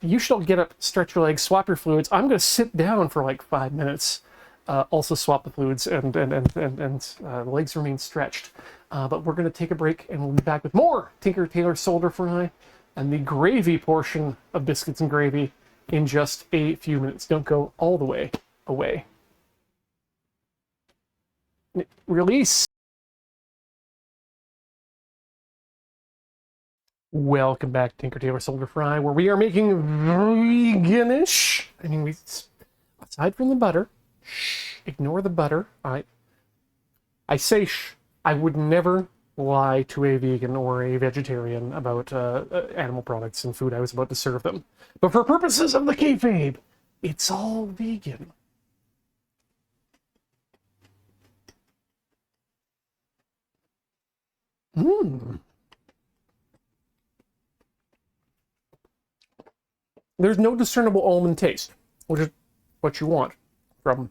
You should all get up, stretch your legs, swap your fluids. I'm going to sit down for like 5 minutes, also swap the fluids, and the legs remain stretched. But we're going to take a break, and we'll be back with more Tinker Tailor Solder Fry and the gravy portion of Biscuits and Gravy in just a few minutes. Don't go all the way away. Release. Welcome back to Tinker Tailor Solder Fry, where we are making veganish. I mean, aside from the butter, ignore the butter. I say I would never lie to a vegan or a vegetarian about animal products and food I was about to serve them. But for purposes of the kayfabe, it's all vegan. There's no discernible almond taste, which is what you want from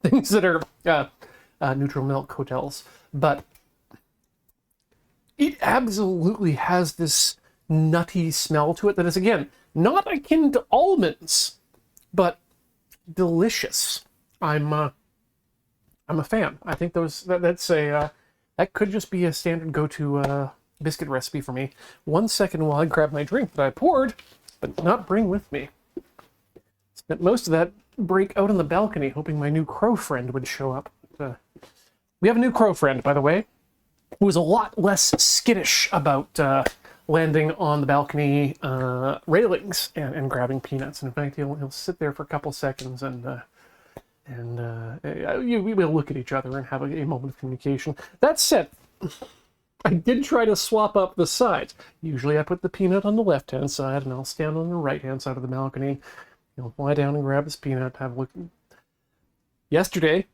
things that are neutral milk hotels. But it absolutely has this nutty smell to it that is, again, not akin to almonds, but delicious. I'm a fan. I think that could just be a standard go-to biscuit recipe for me. 1 second while I grab my drink that I poured, but not bring with me. Spent most of that break out on the balcony, hoping my new crow friend would show up. We have a new crow friend, by the way. was a lot less skittish about landing on the balcony railings and grabbing peanuts. And in fact, he'll sit there for a couple seconds and we will look at each other and have a moment of communication. That said, I did try to swap up the sides. Usually I put the peanut on the left-hand side, and I'll stand on the right-hand side of the balcony. He'll lie down and grab his peanut, have a look. Yesterday,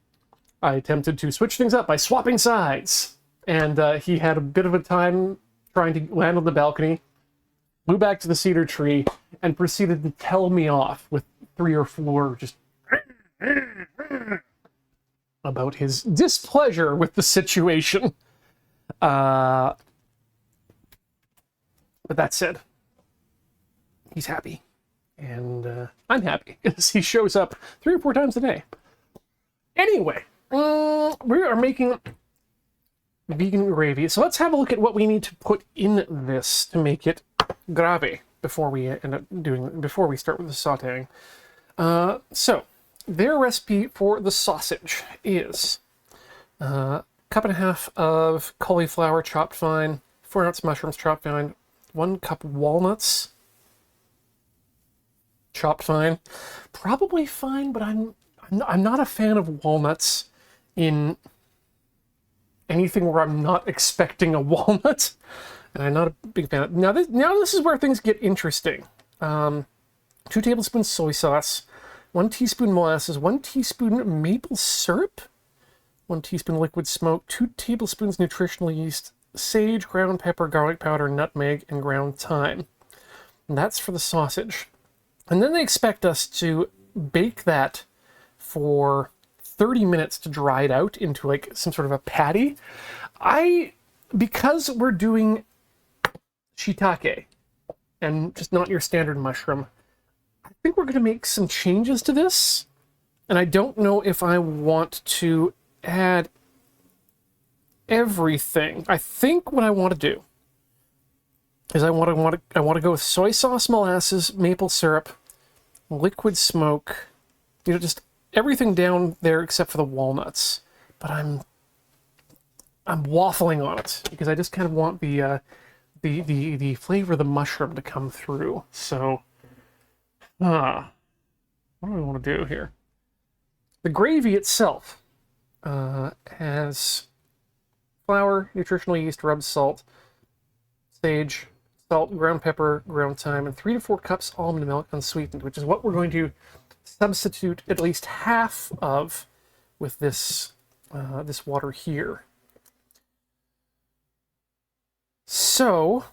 I attempted to switch things up by swapping sides. And he had a bit of a time trying to land on the balcony, flew back to the cedar tree, and proceeded to tell me off with 3 or 4 just about his displeasure with the situation. But that said, he's happy. And I'm happy because he shows up 3 or 4 times a day. Anyway, we are making vegan gravy. So let's have a look at what we need to put in this to make it grave before we start with the sauteing. So their recipe for the sausage is 1.5 cups of cauliflower chopped fine, 4 ounce mushrooms chopped fine, 1 cup walnuts chopped fine. Probably fine, but I'm not a fan of walnuts in anything where I'm not expecting a walnut, and I'm not a big fan of. Now this is where things get interesting. 2 tablespoons soy sauce, 1 teaspoon molasses, 1 teaspoon maple syrup, 1 teaspoon liquid smoke, 2 tablespoons nutritional yeast, sage, ground pepper, garlic powder, nutmeg, and ground thyme. And that's for the sausage. And then they expect us to bake that for 30 minutes to dry it out into like some sort of a patty. Because we're doing shiitake and just not your standard mushroom, I think we're going to make some changes to this. And I don't know if I want to add everything. I think what I want to do is I want to go with soy sauce, molasses, maple syrup, liquid smoke, just everything down there except for the walnuts. But I'm waffling on it because I just kind of want the flavor of the mushroom to come through. So, what do I want to do here? The gravy itself has flour, nutritional yeast, rubbed salt, sage, salt, ground pepper, ground thyme, and 3 to 4 cups almond milk unsweetened, which is what we're going to substitute at least half of with this this water here. So,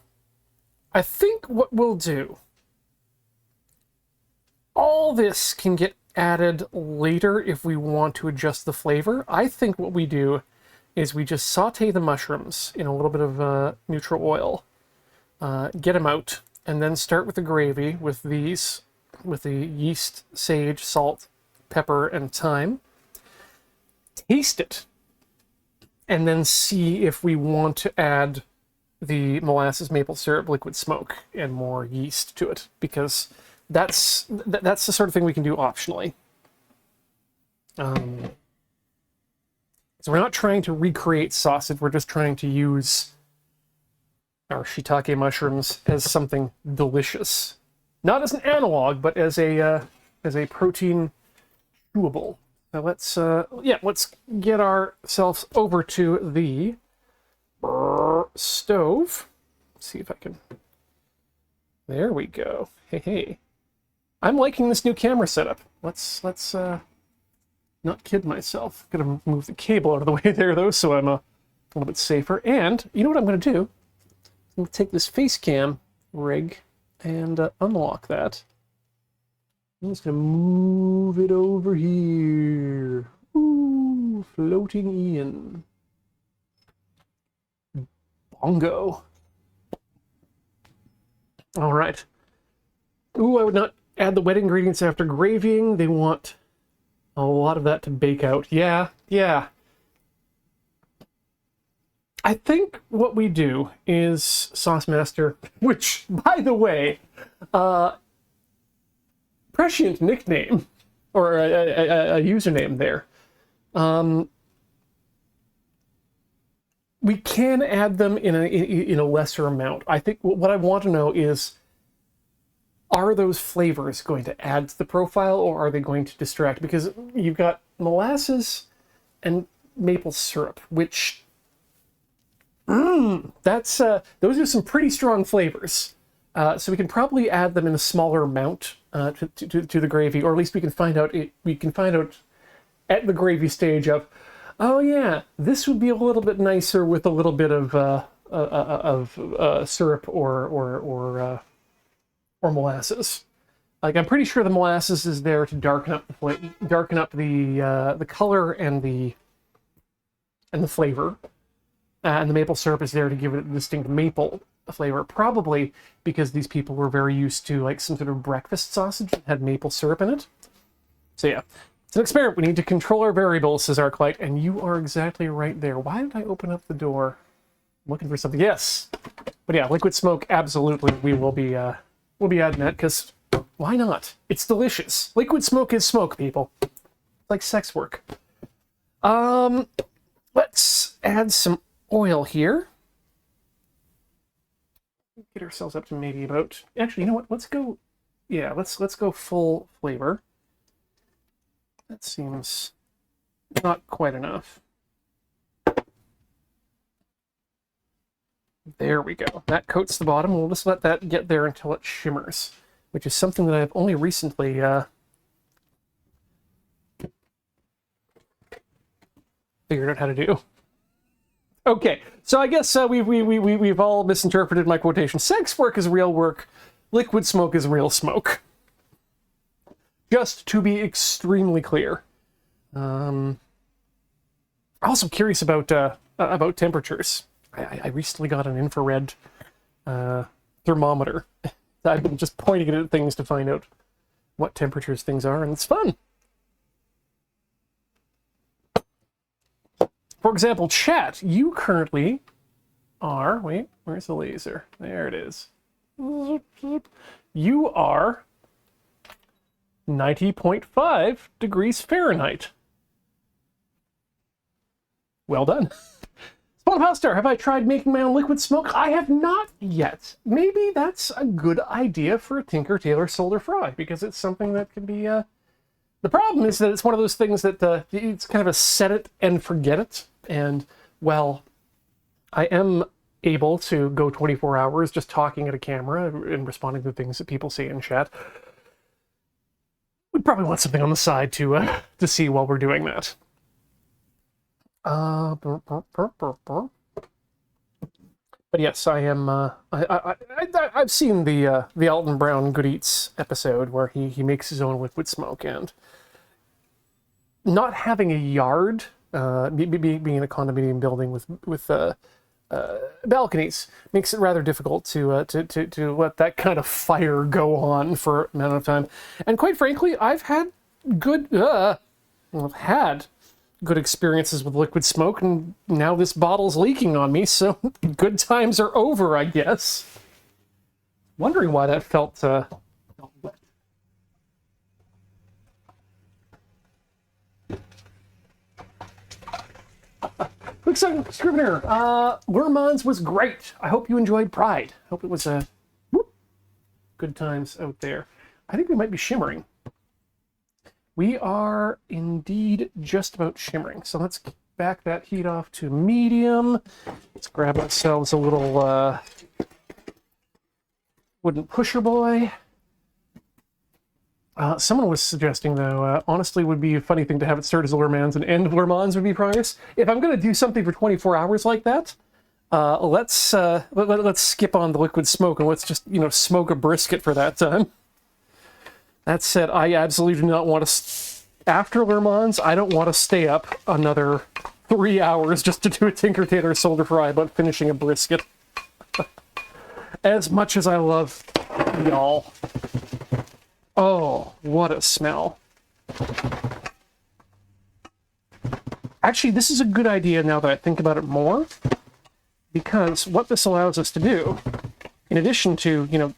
I think what we'll do, all this can get added later if we want to adjust the flavor. I think what we do is we just saute the mushrooms in a little bit of neutral oil, get them out, and then start with the gravy with the yeast, sage, salt, pepper, and thyme. Taste it, and then see if we want to add the molasses, maple syrup, liquid smoke, and more yeast to it, because that's the sort of thing we can do optionally. So we're not trying to recreate sausage, we're just trying to use our shiitake mushrooms as something delicious. Not as an analog, but as a protein chewable. So let's get ourselves over to the stove. Let's see if I can. There we go. Hey. I'm liking this new camera setup. Let's not kid myself. Gonna move the cable out of the way there though, so I'm a little bit safer. And you know what I'm gonna do? I'm gonna take this face cam rig and unlock that. I'm just gonna move it over here. Ooh, floating in. Bongo. All right. Ooh, I would not add the wet ingredients after gravying. They want a lot of that to bake out. Yeah. I think what we do is Sauce Master, which, by the way, prescient nickname, or a username there. we can add them in a lesser amount. I think what I want to know is, are those flavors going to add to the profile, or are they going to distract? Because you've got molasses and maple syrup, which those are some pretty strong flavors. So we can probably add them in a smaller amount to the gravy, or at least we can find out at the gravy stage of, oh yeah, this would be a little bit nicer with a little bit of syrup or molasses. Like, I'm pretty sure the molasses is there to darken up the color and the flavor, and the maple syrup is there to give it a distinct maple flavor. Probably because these people were very used to like some sort of breakfast sausage that had maple syrup in it. So yeah. It's an experiment. We need to control our variables, says Arclight, and you are exactly right there. Why did I open up the door? I'm looking for something. Yes. But yeah, liquid smoke, absolutely. We'll be adding that, because why not? It's delicious. Liquid smoke is smoke, people. It's like sex work. Let's add some oil here. Get ourselves up to maybe about... Actually, you know what? Let's go... Yeah, let's go full flavor. That seems not quite enough. There we go. That coats the bottom. We'll just let that get there until it shimmers, which is something that I've only recently figured out how to do. Okay, so I guess we've all misinterpreted my quotation. Sex work is real work. Liquid smoke is real smoke. Just to be extremely clear. I'm also curious about temperatures. I recently got an infrared thermometer. I've been just pointing it at things to find out what temperatures things are, and it's fun. For example, chat, you currently are... Wait, where's the laser? There it is. You are 90.5 degrees Fahrenheit. Well done. Spawnhostar, have I tried making my own liquid smoke? I have not yet. Maybe that's a good idea for a Tinker Tailor Solder Fry, because it's something that can be... The problem is that it's one of those things that it's kind of a set it and forget it. And, well, I am able to go 24 hours just talking at a camera and responding to things that people say in chat. We'd probably want something on the side to see while we're doing that. But yes, I am. I've seen the Alton Brown Good Eats episode where he makes his own liquid smoke, and not having a yard, being in a condominium building with balconies, makes it rather difficult to let that kind of fire go on for an amount of time. And quite frankly, I've had good experiences with liquid smoke, and now this bottle's leaking on me, so good times are over, I guess. Wondering why that felt wet. Quick Scrivener, Lermans was great. I hope you enjoyed Pride. Hope it was good times out there. I think we might be shimmering. We are indeed just about shimmering. So let's back that heat off to medium. Let's grab ourselves a little wooden pusher boy. Someone was suggesting, though, honestly, would be a funny thing to have it start as Lermans and end Lermans would be Priors. If I'm going to do something for 24 hours like that, let's skip on the liquid smoke and let's just, smoke a brisket for that time. That said, I absolutely do not want to... After Le Mans, I don't want to stay up another 3 hours just to do a Tinker Tailor Solder Fry about finishing a brisket. As much as I love y'all. Oh, what a smell. Actually, this is a good idea now that I think about it more, because what this allows us to do, in addition to,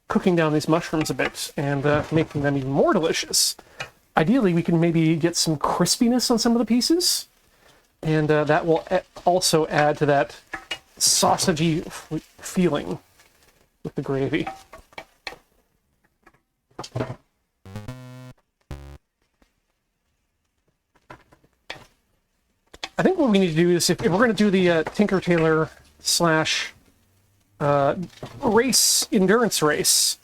cooking down these mushrooms a bit and making them even more delicious, ideally we can maybe get some crispiness on some of the pieces. And that will also add to that sausagey feeling with the gravy. I think what we need to do is, if we're going to do the Tinker Tailor slash endurance race,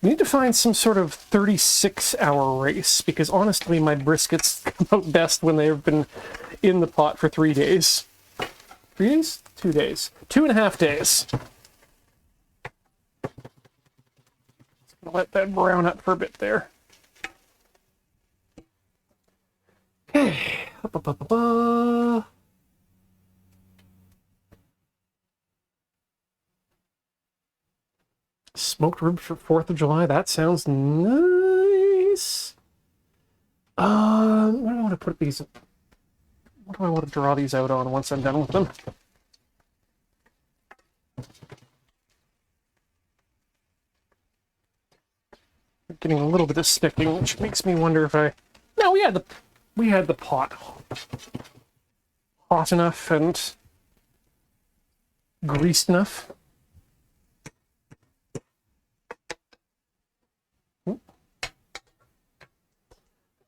we need to find some sort of 36-hour race, because honestly, my briskets come out best when they've been in the pot for 3 days. 3 days? 2 days. 2.5 days. I'll let that brown up for a bit there. Okay. Smoked ribs for 4th of July. That sounds nice. What do I want to put these? What do I want to draw these out on once I'm done with them? I'm getting a little bit of sticking, which makes me wonder if I. No, we had the pot hot enough and greased enough.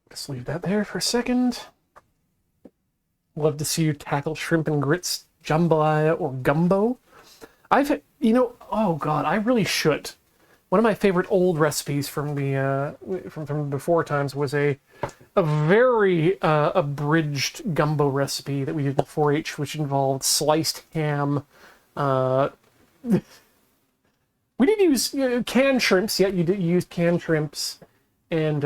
Just leave that there for a second. Love to see you tackle shrimp and grits, jambalaya, or gumbo. Oh god, I really should. One of my favorite old recipes from the from before times was a very abridged gumbo recipe that we did in 4-H, which involved sliced ham. We did use canned shrimps. Yeah, you used canned shrimps and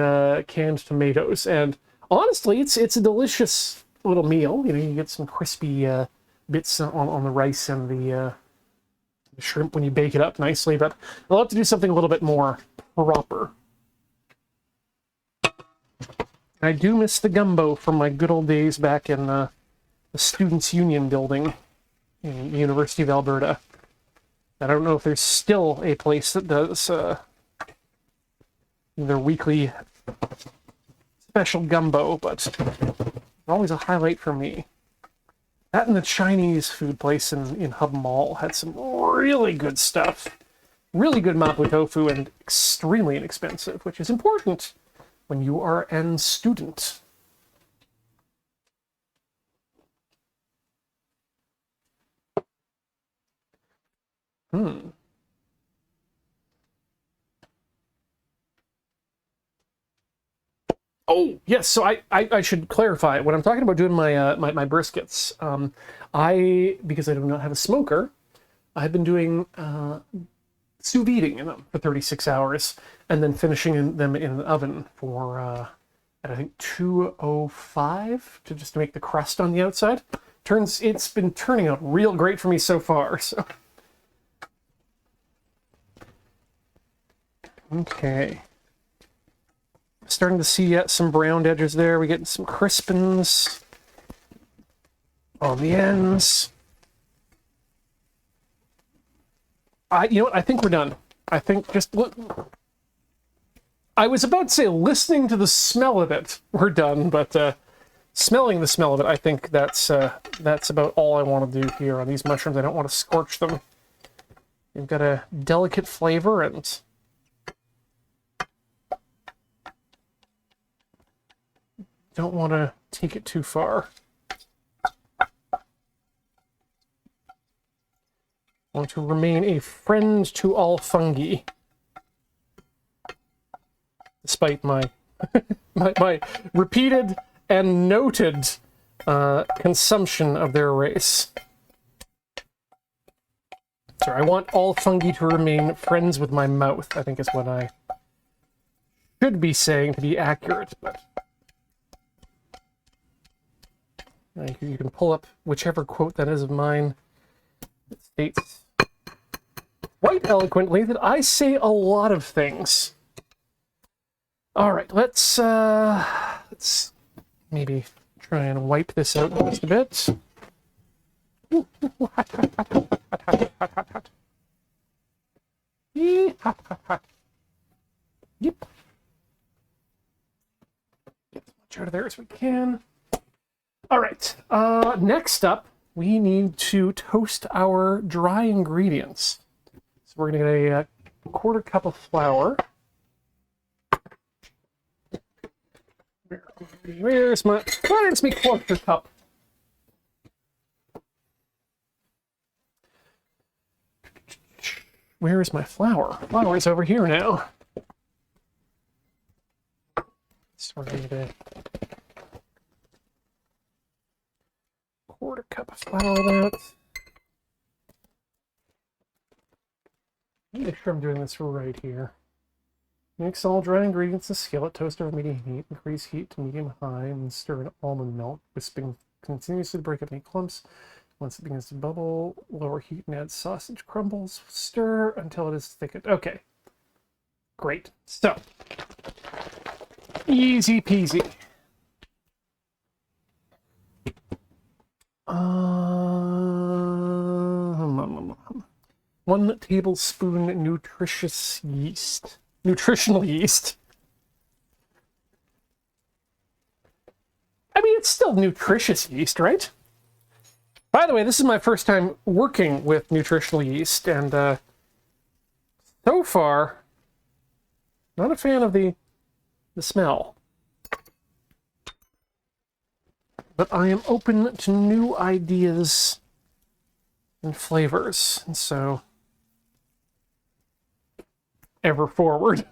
canned tomatoes. And honestly, it's a delicious little meal. You know, you get some crispy bits on the rice and the shrimp when you bake it up nicely. But I'll have to do something a little bit more proper. I do miss the gumbo from my good old days back in the Students' Union building in the University of Alberta. I don't know if there's still a place that does their weekly special gumbo, but always a highlight for me. That and the Chinese food place in Hub Mall had some really good stuff. Really good mapo tofu and extremely inexpensive, which is important when you are an student. Oh, yes, so I should clarify. When I'm talking about doing my my briskets, because I do not have a smoker, I've been doing sous videing in them for 36 hours and then finishing them in the oven for at I think 205 to make the crust on the outside. It's been turning out real great for me so far. So okay. Starting to see some browned edges there. We get some crispins on the ends. You know what? I think we're done. I think just look. I was about to say listening to the smell of it, we're done, but smelling the smell of it, I think that's about all I want to do here on these mushrooms. I don't want to scorch them. They've got a delicate flavor and don't want to take it too far. Want to remain a friend to all fungi, despite my my repeated and noted consumption of their race. Sorry, I want all fungi to remain friends with my mouth, I think is what I should be saying to be accurate, but you can pull up whichever quote that is of mine. It states quite eloquently that I say a lot of things. All right, let's maybe try and wipe this out just a bit. Ooh, hot, hot, hot, hot, hot, hot, hot, hot, hot. Hot, hot, hot. Yep. Get as much out of there as we can. All right. next up, we need to toast our dry ingredients. So we're going to get a quarter cup of flour. Where's my quarter cup? Where is my flour? Flour is over here now. So we're going to quarter cup of flour of that. Make sure I'm doing this right here. Mix all dry ingredients in a skillet, toast over medium heat, increase heat to medium-high, and stir in almond milk, whipping continuously to break up any clumps. Once it begins to bubble, lower heat and add sausage crumbles. Stir until it is thickened. Okay. Great. So, easy peasy. 1 tablespoon nutritional yeast. I mean, it's still nutritious yeast, right? By the way, this is my first time working with nutritional yeast, and so far, not a fan of the smell. But I am open to new ideas and flavors, and so ever forward.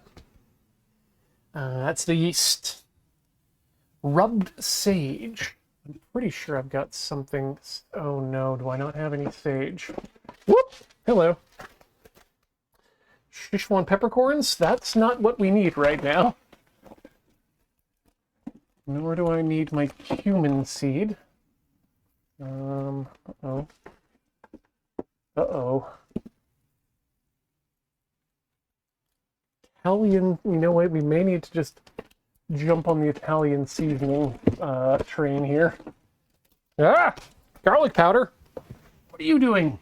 That's the yeast. Rubbed sage. I'm pretty sure I've got something. Oh no, do I not have any sage? Whoop! Hello. Szechuan peppercorns? That's not what we need right now. Nor do I need my cumin seed. Uh-oh. Uh-oh. Italian, you know what, we may need to just jump on the Italian seasoning train here. Ah! Garlic powder! What are you doing?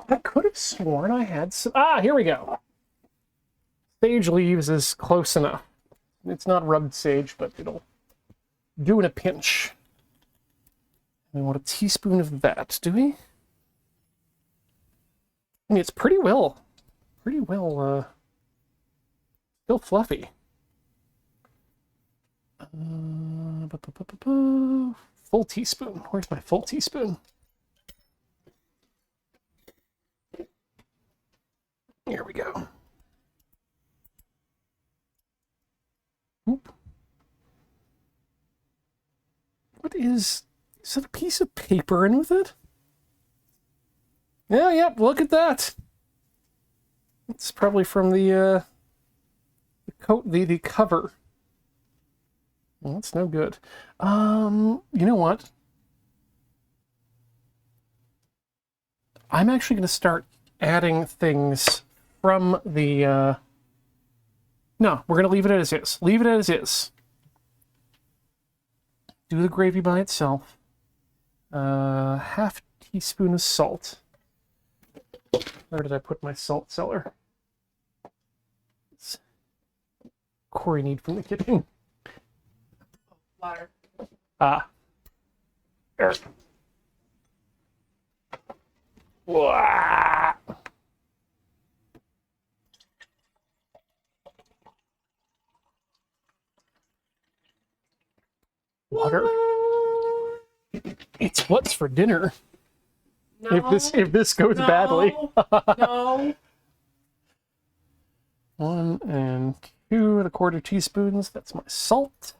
I could have sworn I had some... Ah, here we go. Sage leaves is close enough. It's not rubbed sage, but it'll do in a pinch. We want a teaspoon of that, do we? I mean, it's pretty well, still fluffy. Full teaspoon. Where's my full teaspoon? Here we go. Oop. What is that a piece of paper in with it? Yeah, yep, look at that. It's probably from the cover. Well, that's no good. You know what? I'm actually going to start adding things from the... No, we're going to leave it as is. Leave it as is. Do the gravy by itself. Half teaspoon of salt. Where did I put my salt cellar? It's Corey need from the kitchen. Water. Ah. There. Wah. Water. It's what's for dinner. No, If this goes badly. No. 1 and 2 1/4 teaspoons. That's my salt.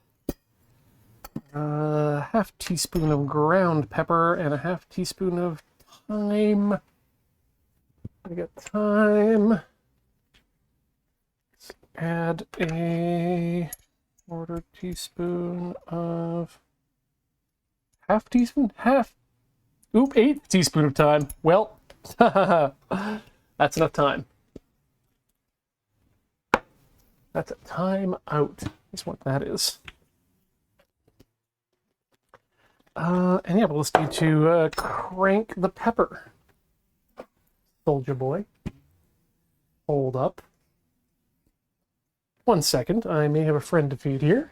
Half teaspoon of ground pepper and a half teaspoon of thyme. I got thyme. Let's add a 1/4 teaspoon of half teaspoon? Oop, 1/8 teaspoon of thyme. Well, that's enough time. That's a time out, is what that is. And yeah, we'll just need to crank the pepper. Soldier boy. Hold up. 1 second, I may have a friend to feed here.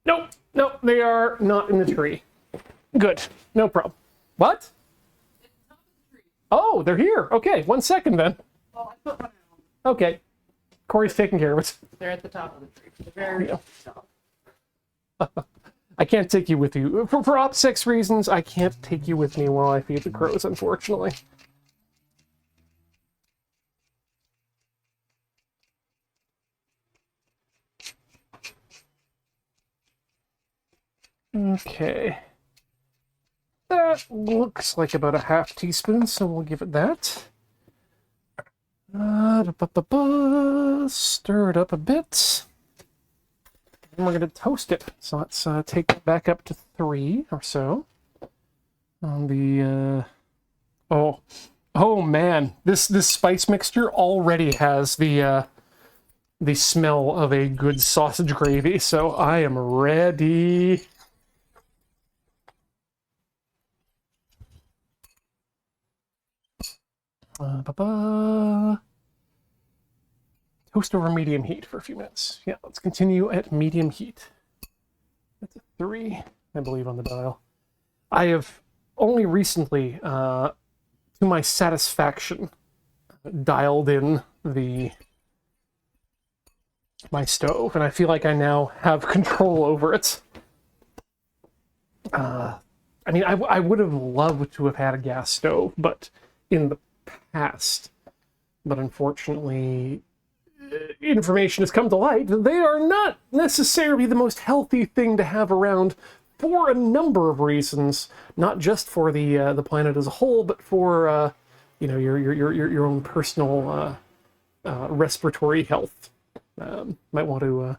Nope, nope, they are not in the tree. Good, no problem. What? Oh, they're here. Okay, 1 second then. Well, I put one Okay, Corey's taking care of it. They're at the top of the tree. The very top. I can't take you with you. For OPSEC reasons, I can't take you with me while I feed the crows, unfortunately. Okay. That looks like about a half teaspoon, so we'll give it that. Stir it up a bit. And we're going to toast it. So let's take it back up to 3 or so. On the... Oh man, this spice mixture already has the smell of a good sausage gravy, so I am ready. Toast over medium heat for a few minutes. Yeah, let's continue at medium heat. That's a 3, I believe, on the dial. I have only recently, to my satisfaction, dialed in my stove, and I feel like I now have control over it. I mean, I would have loved to have had a gas stove, but in the past, but unfortunately, information has come to light that they are not necessarily the most healthy thing to have around for a number of reasons, not just for the planet as a whole, but for you know, your own personal respiratory health. Might want to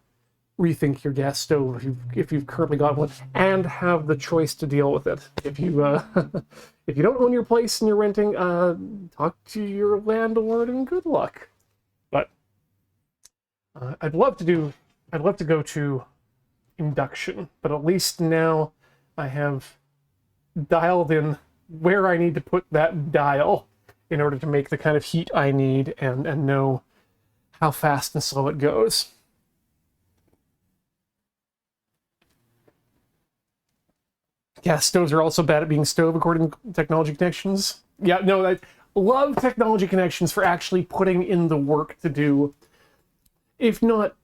rethink your gas stove if you've currently got one, and have the choice to deal with it. If you if you don't own your place and you're renting, talk to your landlord and good luck. But I'd love to go to induction, but at least now I have dialed in where I need to put that dial in order to make the kind of heat I need and know how fast and slow it goes. Gas stoves are also bad at being stove, according to Technology Connections. Yeah, no, I love Technology Connections for actually putting in the work to do, if not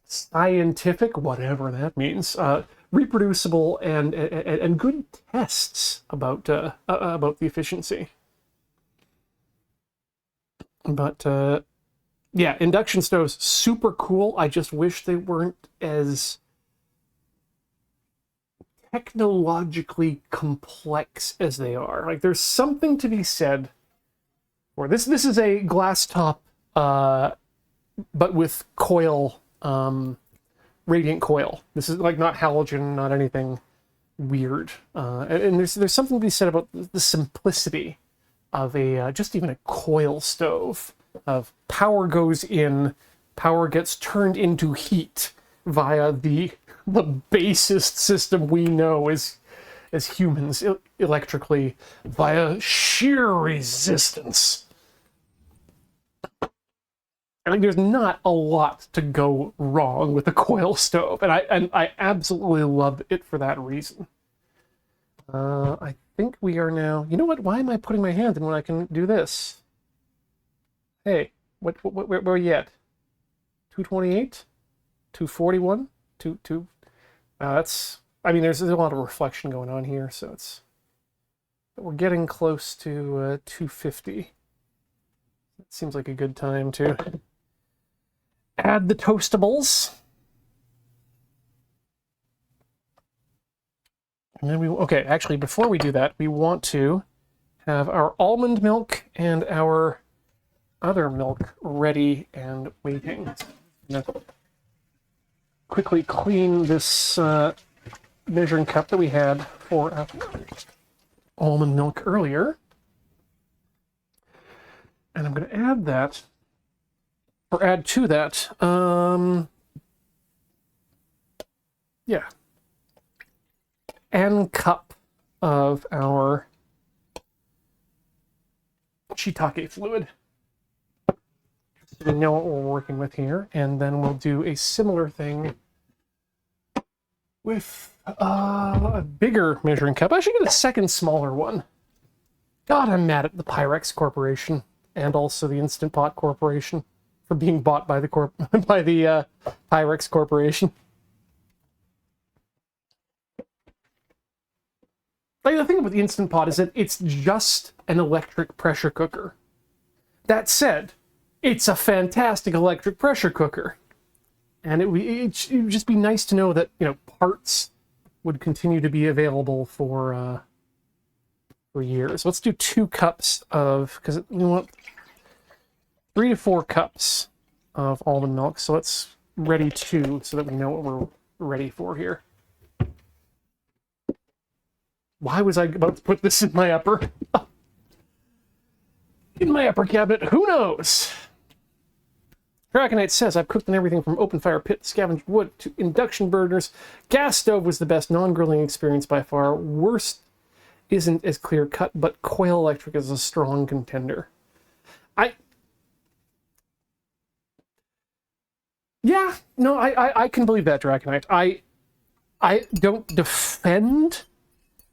scientific, whatever that means, reproducible and good tests about the efficiency. But yeah, induction stoves, super cool. I just wish they weren't as technologically complex as they are. Like, there's something to be said for this. This is a glass top, but with coil, radiant coil. This is like not halogen, not anything weird. And there's something to be said about the simplicity of a just even a coil stove. Of power goes in, power gets turned into heat via the basest system we know as humans, electrically, via sheer resistance. I think there's not a lot to go wrong with a coil stove, and I absolutely love it for that reason. I think we are now. You know what? Why am I putting my hand in when I can do this? Hey, where are you at? 228, 241, 2. That's. I mean, there's a lot of reflection going on here, so it's. We're getting close to 250. It seems like a good time to add the toastables. And then okay, actually, before we do that, we want to have our almond milk and our other milk ready and waiting. Quickly clean this measuring cup that we had for almond milk earlier. And I'm going to add that, or add to that, yeah, an cup of our shiitake fluid. So we know what we're working with here, and then we'll do a similar thing with a bigger measuring cup. I should get a second smaller one. God, I'm mad at the Pyrex Corporation and also the Instant Pot Corporation for being bought by the Pyrex Corporation. Like, the thing about the Instant Pot is that it's just an electric pressure cooker. That said, it's a fantastic electric pressure cooker. And it would just be nice to know that, parts would continue to be available for years. Let's do 2 cups of, because we want 3 to 4 cups of almond milk. So let's ready 2 so that we know what we're ready for here. Why was I about to put this in my upper? In my upper cabinet? Who knows? Dragonite says, I've cooked in everything from open fire pit, scavenged wood, to induction burners. Gas stove was the best non-grilling experience by far. Worst isn't as clear cut, but coil electric is a strong contender. I can believe that, Dragonite. I don't defend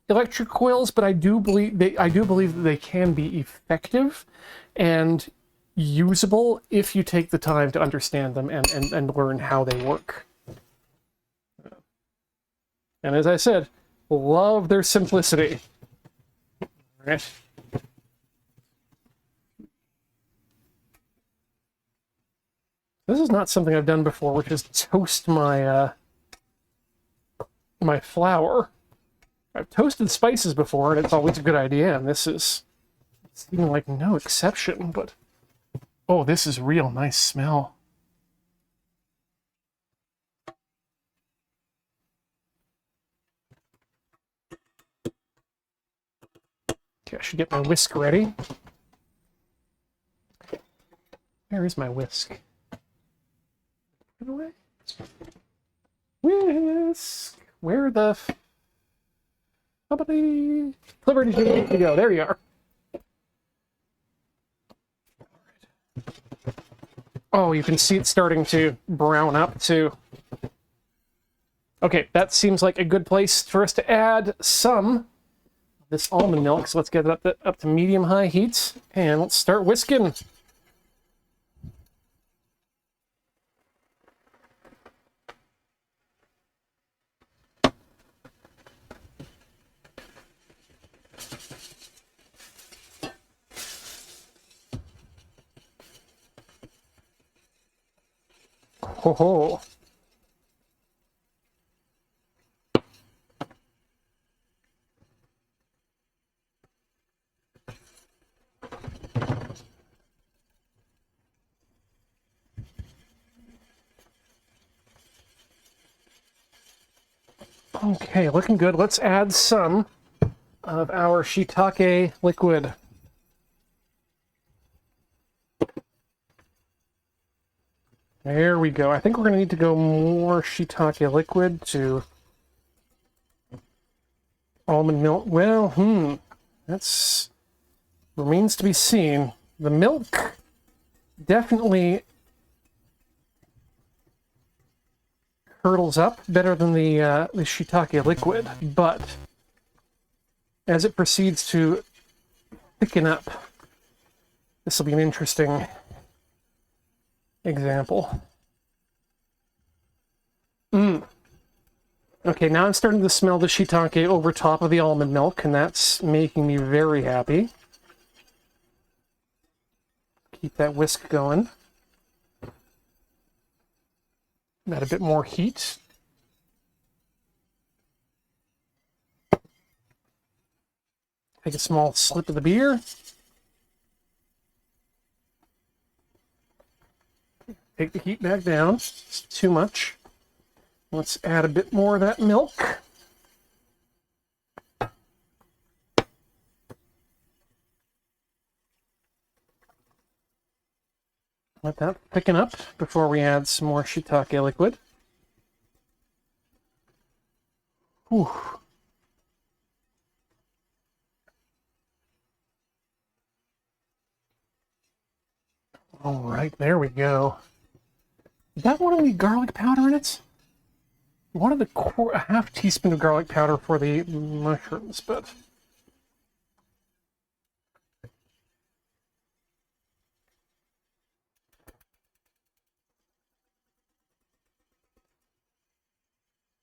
electric coils, but I do believe that they can be effective and usable if you take the time to understand them and learn how they work. And as I said, love their simplicity. All right. This is not something I've done before, which is toast my my flour. I've toasted spices before, and it's always a good idea, and this is seeming like no exception, but oh, this is real nice smell. Okay, I should get my whisk ready. Where is my whisk? Get away. Whisk! Where the somebody... Liberty to go. There you are. Oh, you can see it starting to brown up too. Okay, that seems like a good place for us to add some of this almond milk. So let's get it up to medium-high heat, and let's start whisking. Ho ho. Okay, looking good. Let's add some of our shiitake liquid. There we go. I think we're going to need to go more shiitake liquid to almond milk. Well, that's remains to be seen. The milk definitely curdles up better than the shiitake liquid, but as it proceeds to thicken up, this will be an interesting example. Okay, now I'm starting to smell the shiitake over top of the almond milk, and that's making me very happy. Keep that whisk going. Add a bit more heat. Take a small slip of the beer. Take the heat back down. It's too much. Let's add a bit more of that milk. Let that thicken up before we add some more shiitake liquid. Whew. All right, there we go. Did that one need garlic powder in it? wanted a half teaspoon of garlic powder for the mushrooms, but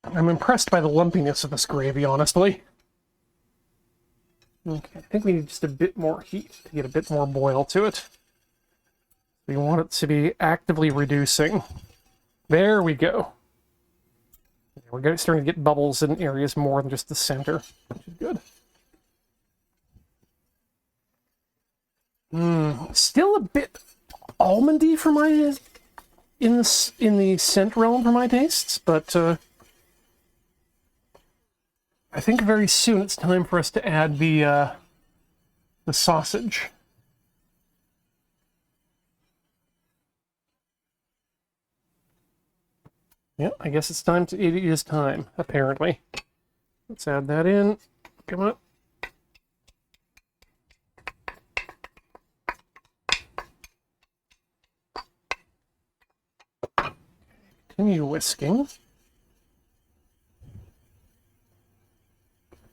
I'm impressed by the lumpiness of this gravy, honestly. Okay, I think we need just a bit more heat to get a bit more boil to it. We want it to be actively reducing. There we go. We're starting to get bubbles in areas more than just the center, which is good. Still a bit almondy for my in the scent realm for my tastes, but I think very soon it's time for us to add the sausage. Yeah, I guess it's time to. It is time, apparently. Let's add that in. Come on. Continue whisking.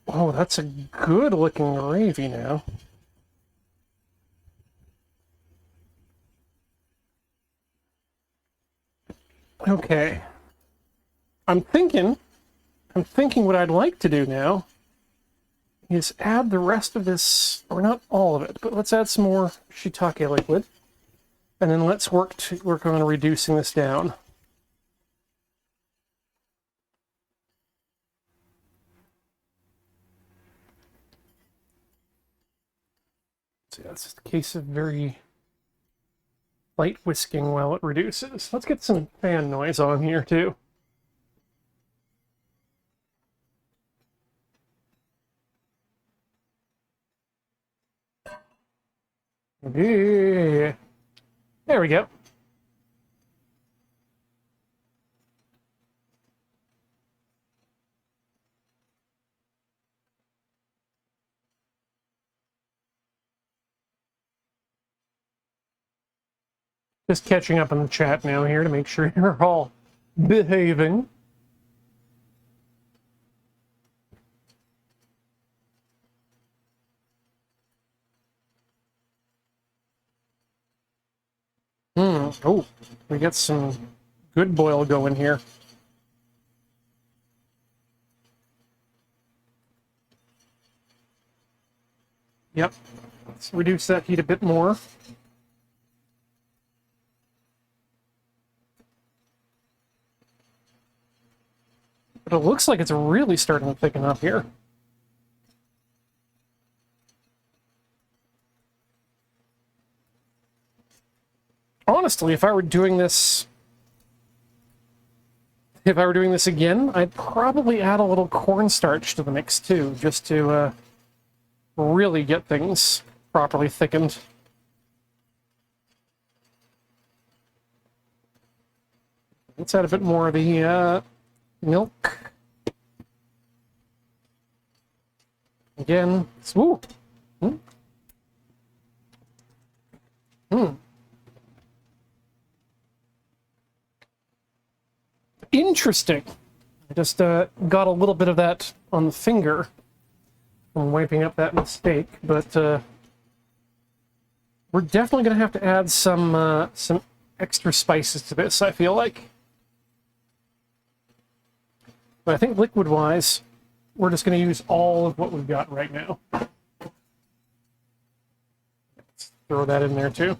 Oh, that's a good looking gravy now. Okay. I'm thinking what I'd like to do now is add the rest of this, or not all of it, but let's add some more shiitake liquid. And then let's work on reducing this down. So yeah, it's just a case of very light whisking while it reduces. Let's get some fan noise on here too. Yeah. There we go. Just catching up on the chat now here to make sure you're all behaving. Oh, we got some good boil going here. Yep. Let's reduce that heat a bit more. But it looks like it's really starting to thicken up here. Honestly, if I were doing this again, I'd probably add a little cornstarch to the mix too, just to really get things properly thickened. Let's add a bit more of the milk. Again, ooh. Interesting. I just got a little bit of that on the finger from wiping up that mistake, but we're definitely going to have to add some extra spices to this, I feel like. But I think liquid-wise, we're just going to use all of what we've got right now. Let's throw that in there too.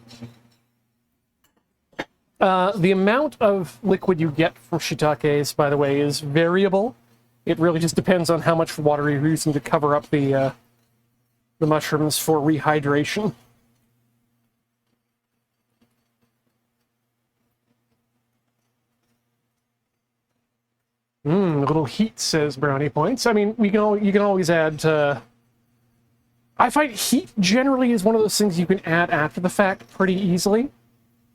The amount of liquid you get from shiitakes, by the way, is variable. It really just depends on how much water you're using to cover up the mushrooms for rehydration. A little heat, says Brownie Points. I mean, you can always add. I find heat generally is one of those things you can add after the fact pretty easily.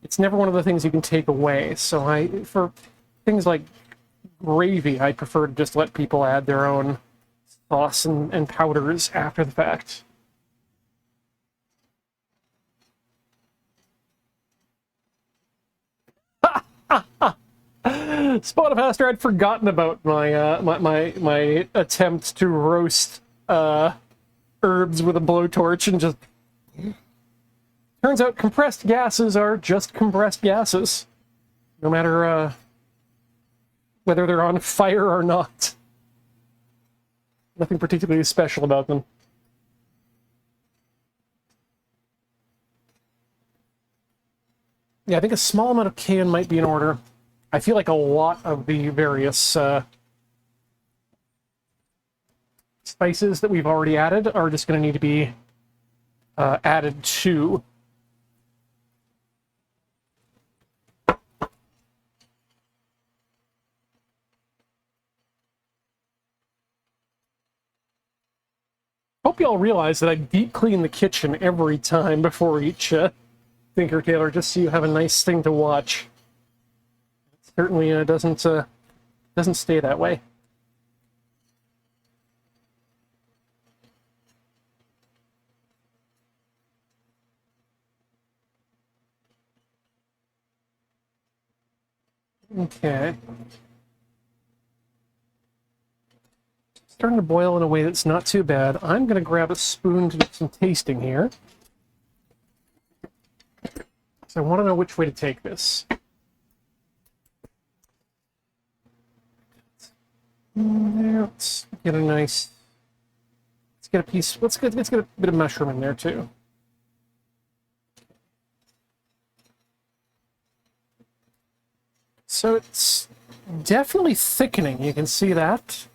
It's never one of the things you can take away. So for things like gravy, I prefer to just let people add their own sauce and powders after the fact. Spot of Aster, I'd forgotten about my attempt to roast herbs with a blowtorch, and just turns out compressed gases are just compressed gases, no matter whether they're on fire or not. Nothing particularly special about them. Yeah, I think a small amount of cayenne might be in order. I feel like a lot of the various spices that we've already added are just going to need to be added to. Hope you all realize that I deep clean the kitchen every time before each Tinker Tailor, just so you have a nice thing to watch. It certainly doesn't stay that way. Okay. Starting to boil in a way that's not too bad. I'm going to grab a spoon to do some tasting here. So I want to know which way to take this. There, let's get a nice... Let's get a piece... Let's get a bit of mushroom in there, too. So it's definitely thickening. You can see that.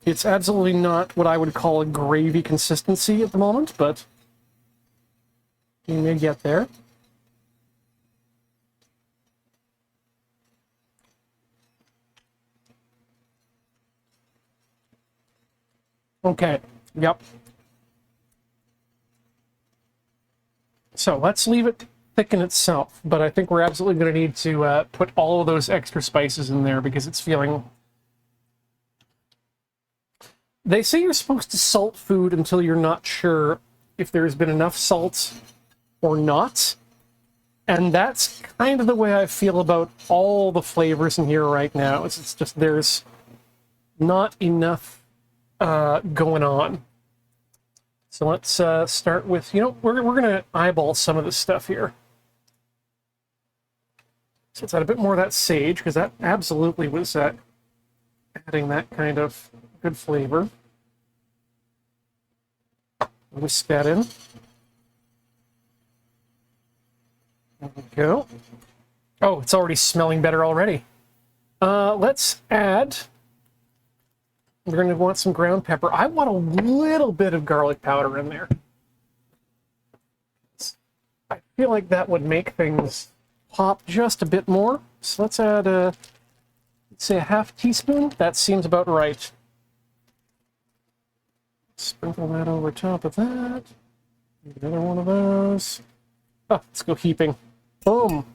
It's absolutely not what I would call a gravy consistency at the moment, but you may get there. Okay, yep. So let's leave it thicken itself, but I think we're absolutely going to need to put all of those extra spices in there because it's feeling... They say you're supposed to salt food until you're not sure if there's been enough salt or not. And that's kind of the way I feel about all the flavors in here right now. It's just there's not enough going on. So let's start with, we're going to eyeball some of this stuff here. So let's add a bit more of that sage, because that absolutely was adding that kind of good flavor. Whisk that in. There we go. Oh, it's already smelling better already. Let's add... We're going to want some ground pepper. I want a little bit of garlic powder in there. I feel like that would make things pop just a bit more. So let's add, let's say a half teaspoon. That seems about right. Sprinkle that over top of that. Another one of those. Oh, let's go heaping. Boom.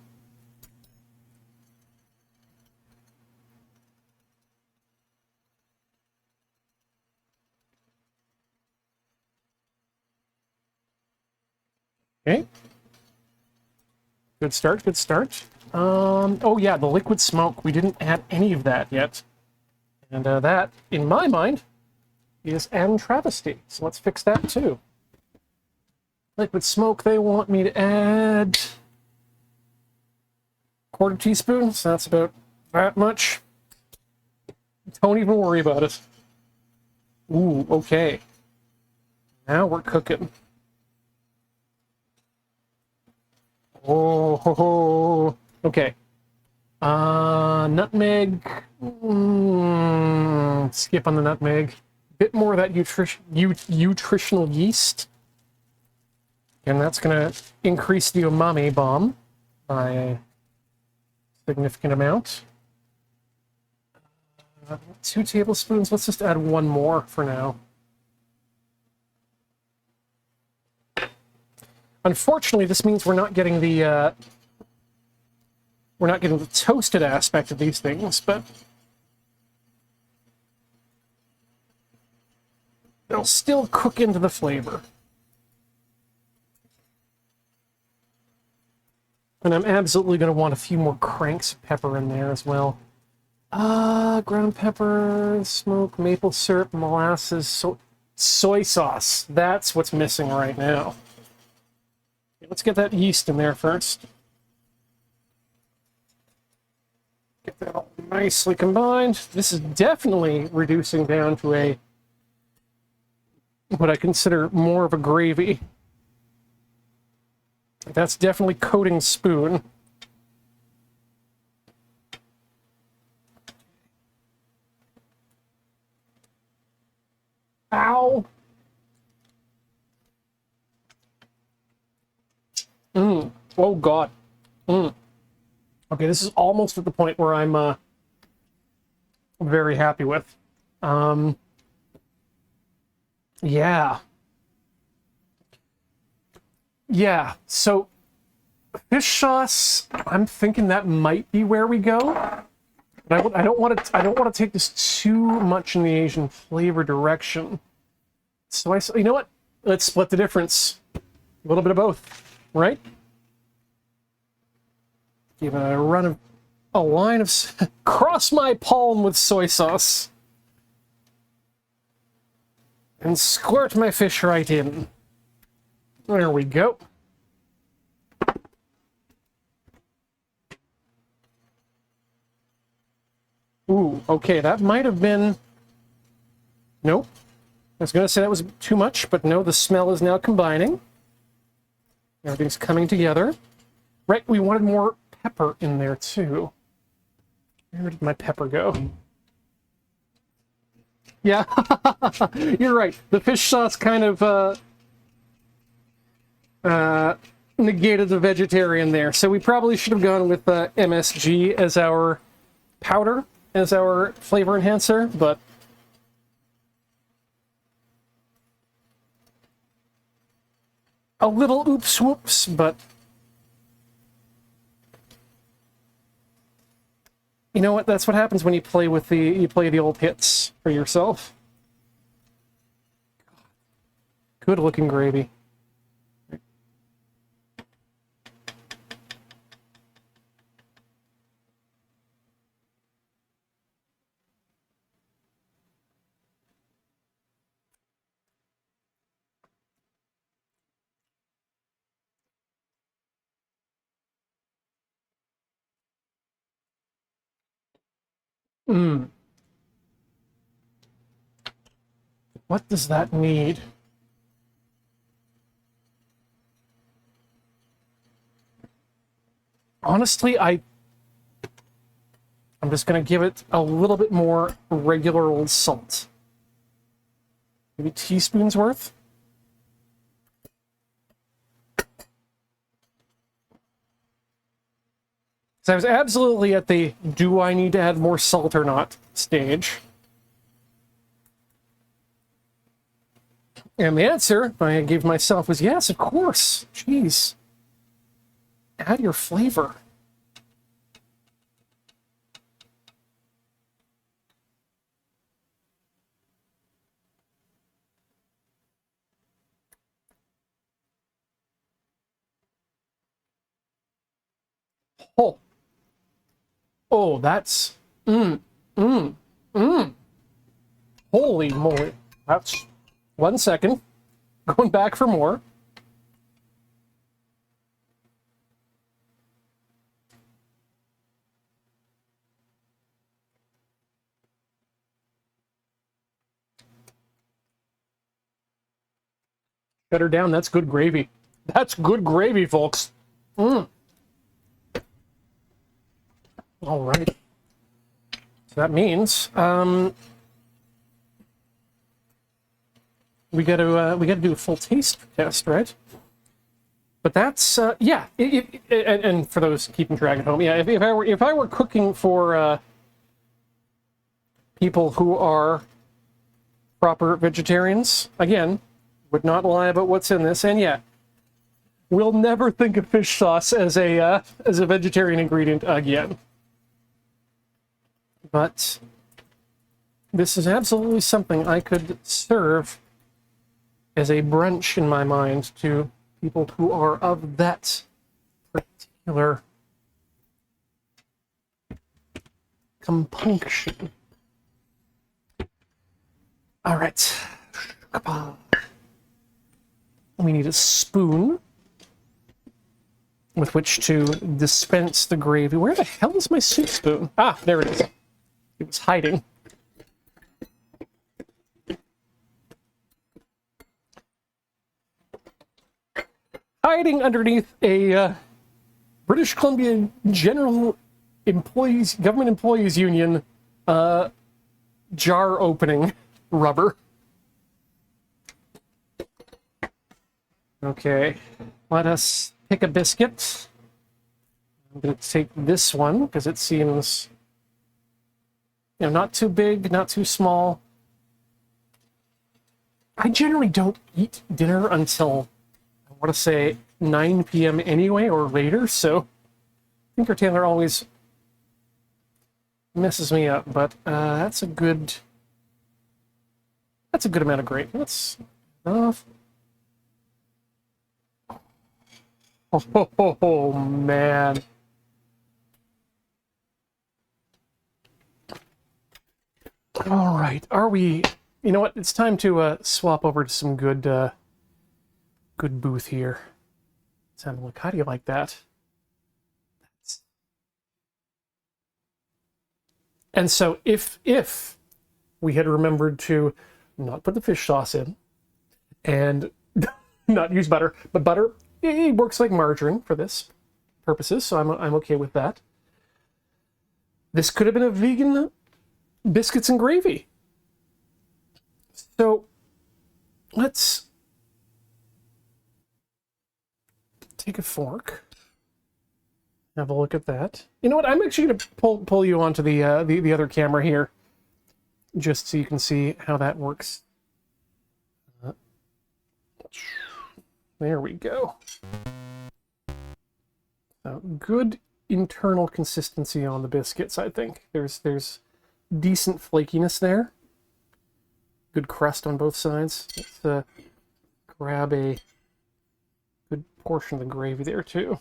Okay. Good start, good start. Oh yeah, the liquid smoke. We didn't add any of that yet. And that, in my mind, is an travesty. So let's fix that too. Liquid smoke, they want me to add... quarter teaspoon, so that's about that much. Don't even worry about it. Ooh, okay. Now we're cooking. Oh, ho, ho. Okay. Nutmeg. Skip on the nutmeg. Bit more of that nutritional yeast. And that's going to increase the umami bomb by a significant amount. 2 tablespoons. Let's just add 1 more for now. Unfortunately, this means we're not getting the toasted aspect of these things, but they'll still cook into the flavor. And I'm absolutely going to want a few more cranks of pepper in there as well. Ground pepper, smoke, maple syrup, molasses, soy sauce. That's what's missing right now. Okay, let's get that yeast in there first. Get that all nicely combined. This is definitely reducing down to what I consider more of a gravy. That's definitely coating spoon. Ow! Oh god. Okay, this is almost at the point where I'm very happy with. Yeah. Yeah, so fish sauce, I'm thinking that might be where we go. But I don't want to take this too much in the Asian flavor direction. So you know what? Let's split the difference. A little bit of both, right? Give it a line of cross my palm with soy sauce. And squirt my fish right in. There we go. Ooh, okay, that might have been... Nope. I was going to say that was too much, but no, the smell is now combining. Everything's coming together. Right, we wanted more pepper in there, too. Where did my pepper go? Yeah, you're right. The fish sauce kind of negated the vegetarian there. So we probably should have gone with MSG as our powder, as our flavor enhancer, but a little oops whoops, but you know what? That's what happens when you play with you play the old hits for yourself. Good looking gravy. What does that need? Honestly, I'm just going to give it a little bit more regular old salt. Maybe teaspoon's worth? So I was absolutely at the do I need to add more salt or not stage. And the answer I gave myself was yes, of course. Jeez. Add your flavor. Oh. Oh, that's... Holy moly. That's... 1 second. Going back for more. Shut her down. That's good gravy. That's good gravy, folks. All right. So that means we got to do a full taste test, right? But that's yeah. And for those keeping track at home, yeah. If I were cooking for people who are proper vegetarians, again, would not lie about what's in this, and yeah, we'll never think of fish sauce as a vegetarian ingredient again. But this is absolutely something I could serve as a brunch in my mind to people who are of that Tailor compunction. All right. We need a spoon with which to dispense the gravy. Where the hell is my soup spoon? Ah, there it is. It was hiding. Hiding underneath a British Columbia General Government Employees Union jar opening rubber. Okay, let us pick a biscuit. I'm going to take this one because it seems, not too big, not too small. I generally don't eat dinner until, I want to say, 9 p.m. anyway, or later, so Tinker Tailor always messes me up, but that's a good amount of gravy. That's enough. Oh, man. All right, are we... You know what? It's time to swap over to some good booth here. Let's have a look. How do you like that? And so if we had remembered to not put the fish sauce in and not use butter, but butter, it works like margarine for this purposes, so I'm okay with that. This could have been a vegan biscuits and gravy. So let's take a fork, have a look at that. You know what? I'm actually going to pull you onto the other camera here, just so you can see how that works. There we go. Good internal consistency on the biscuits, I think. There's decent flakiness there. Good crust on both sides. Let's grab a good portion of the gravy there, too.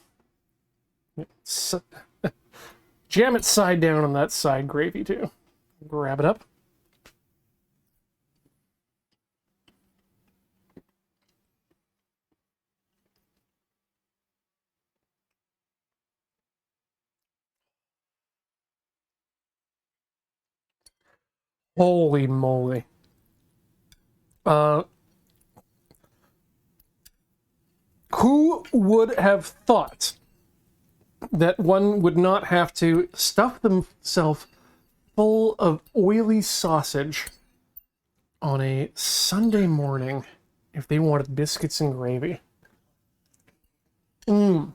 Jam it side down on that side gravy, too. Grab it up. Holy moly. Who would have thought that one would not have to stuff themselves full of oily sausage on a Sunday morning if they wanted biscuits and gravy? Oh.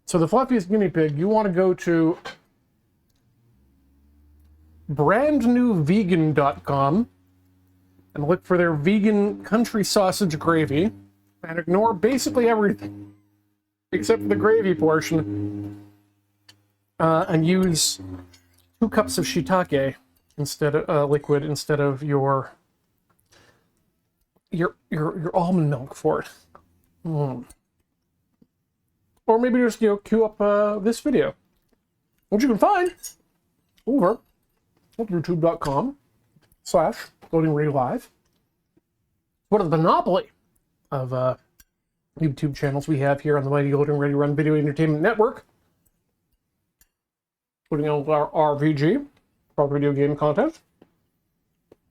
So the fluffiest guinea pig, you want to go to brandnewvegan.com and look for their vegan country sausage gravy and ignore basically everything except for the gravy portion, and use 2 cups of shiitake instead of liquid instead of your almond milk for it. Or maybe just, queue up this video, which you can find over at youtube.com/loadingradiolive. What a monopoly of YouTube channels we have here on the Mighty Loading Ready Run Video Entertainment Network, including our RVG, our video game content,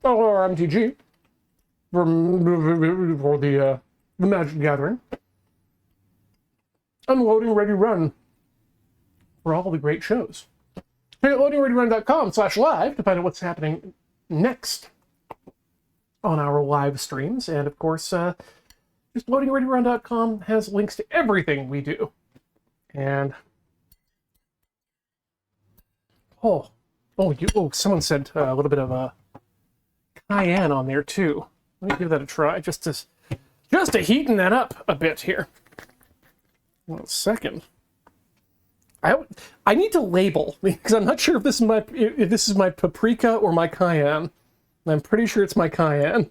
our MTG, for the Magic Gathering, and Loading Ready Run for all the great shows. Check out loadingreadyrun.com/live to find out what's happening next on our live streams. And of course, just loadingreadyrun.com has links to everything we do. And someone said a little bit of cayenne on there too. Let me give that a try, just to heaten that up a bit here. 1 second. I need to label because I'm not sure if this is my paprika or my cayenne. I'm pretty sure it's my cayenne.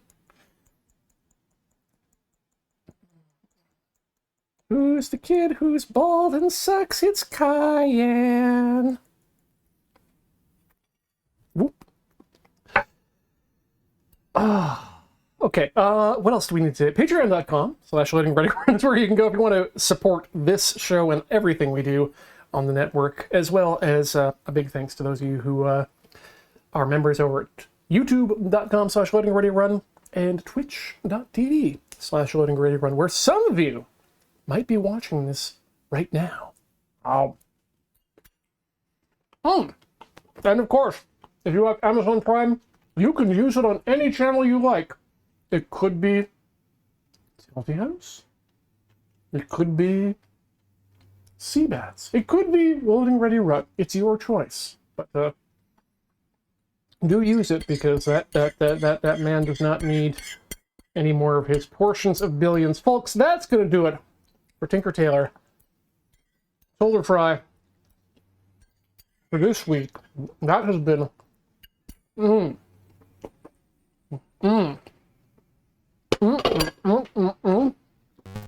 Who's the kid who's bald and sucks? It's cayenne. Whoop. Okay, what else do we need to say? Patreon.com/loadingreadyrun is where you can go if you want to support this show and everything we do on the network, as well as a big thanks to those of you who are members over at youtube.com/loadingreadyrun and twitch.tv/loadingreadyrun, where some of you might be watching this right now. And of course, if you have Amazon Prime, you can use it on any channel you like. It could be Tilty House. It could be Seabats. It could be Loading Ready Run. It's your choice. But do use it, because that man does not need any more of his portions of billions. Folks, that's going to do it for Tinker Tailor Solar Fry for this week. That has been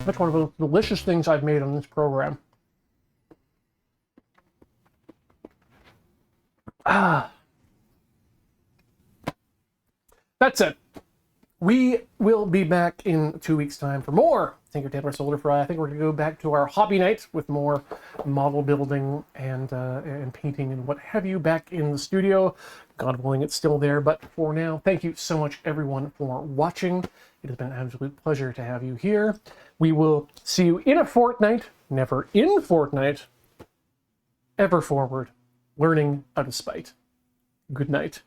that's one of the delicious things I've made on this program. That's it. We will be back in 2 weeks' time for more Tinker Tailor Solar Fry. I think we're going to go back to our hobby night with more model building and painting and what have you back in the studio. God willing, it's still there. But for now, thank you so much, everyone, for watching. It has been an absolute pleasure to have you here. We will see you in a fortnight, never in Fortnite, ever forward, learning out of spite. Good night.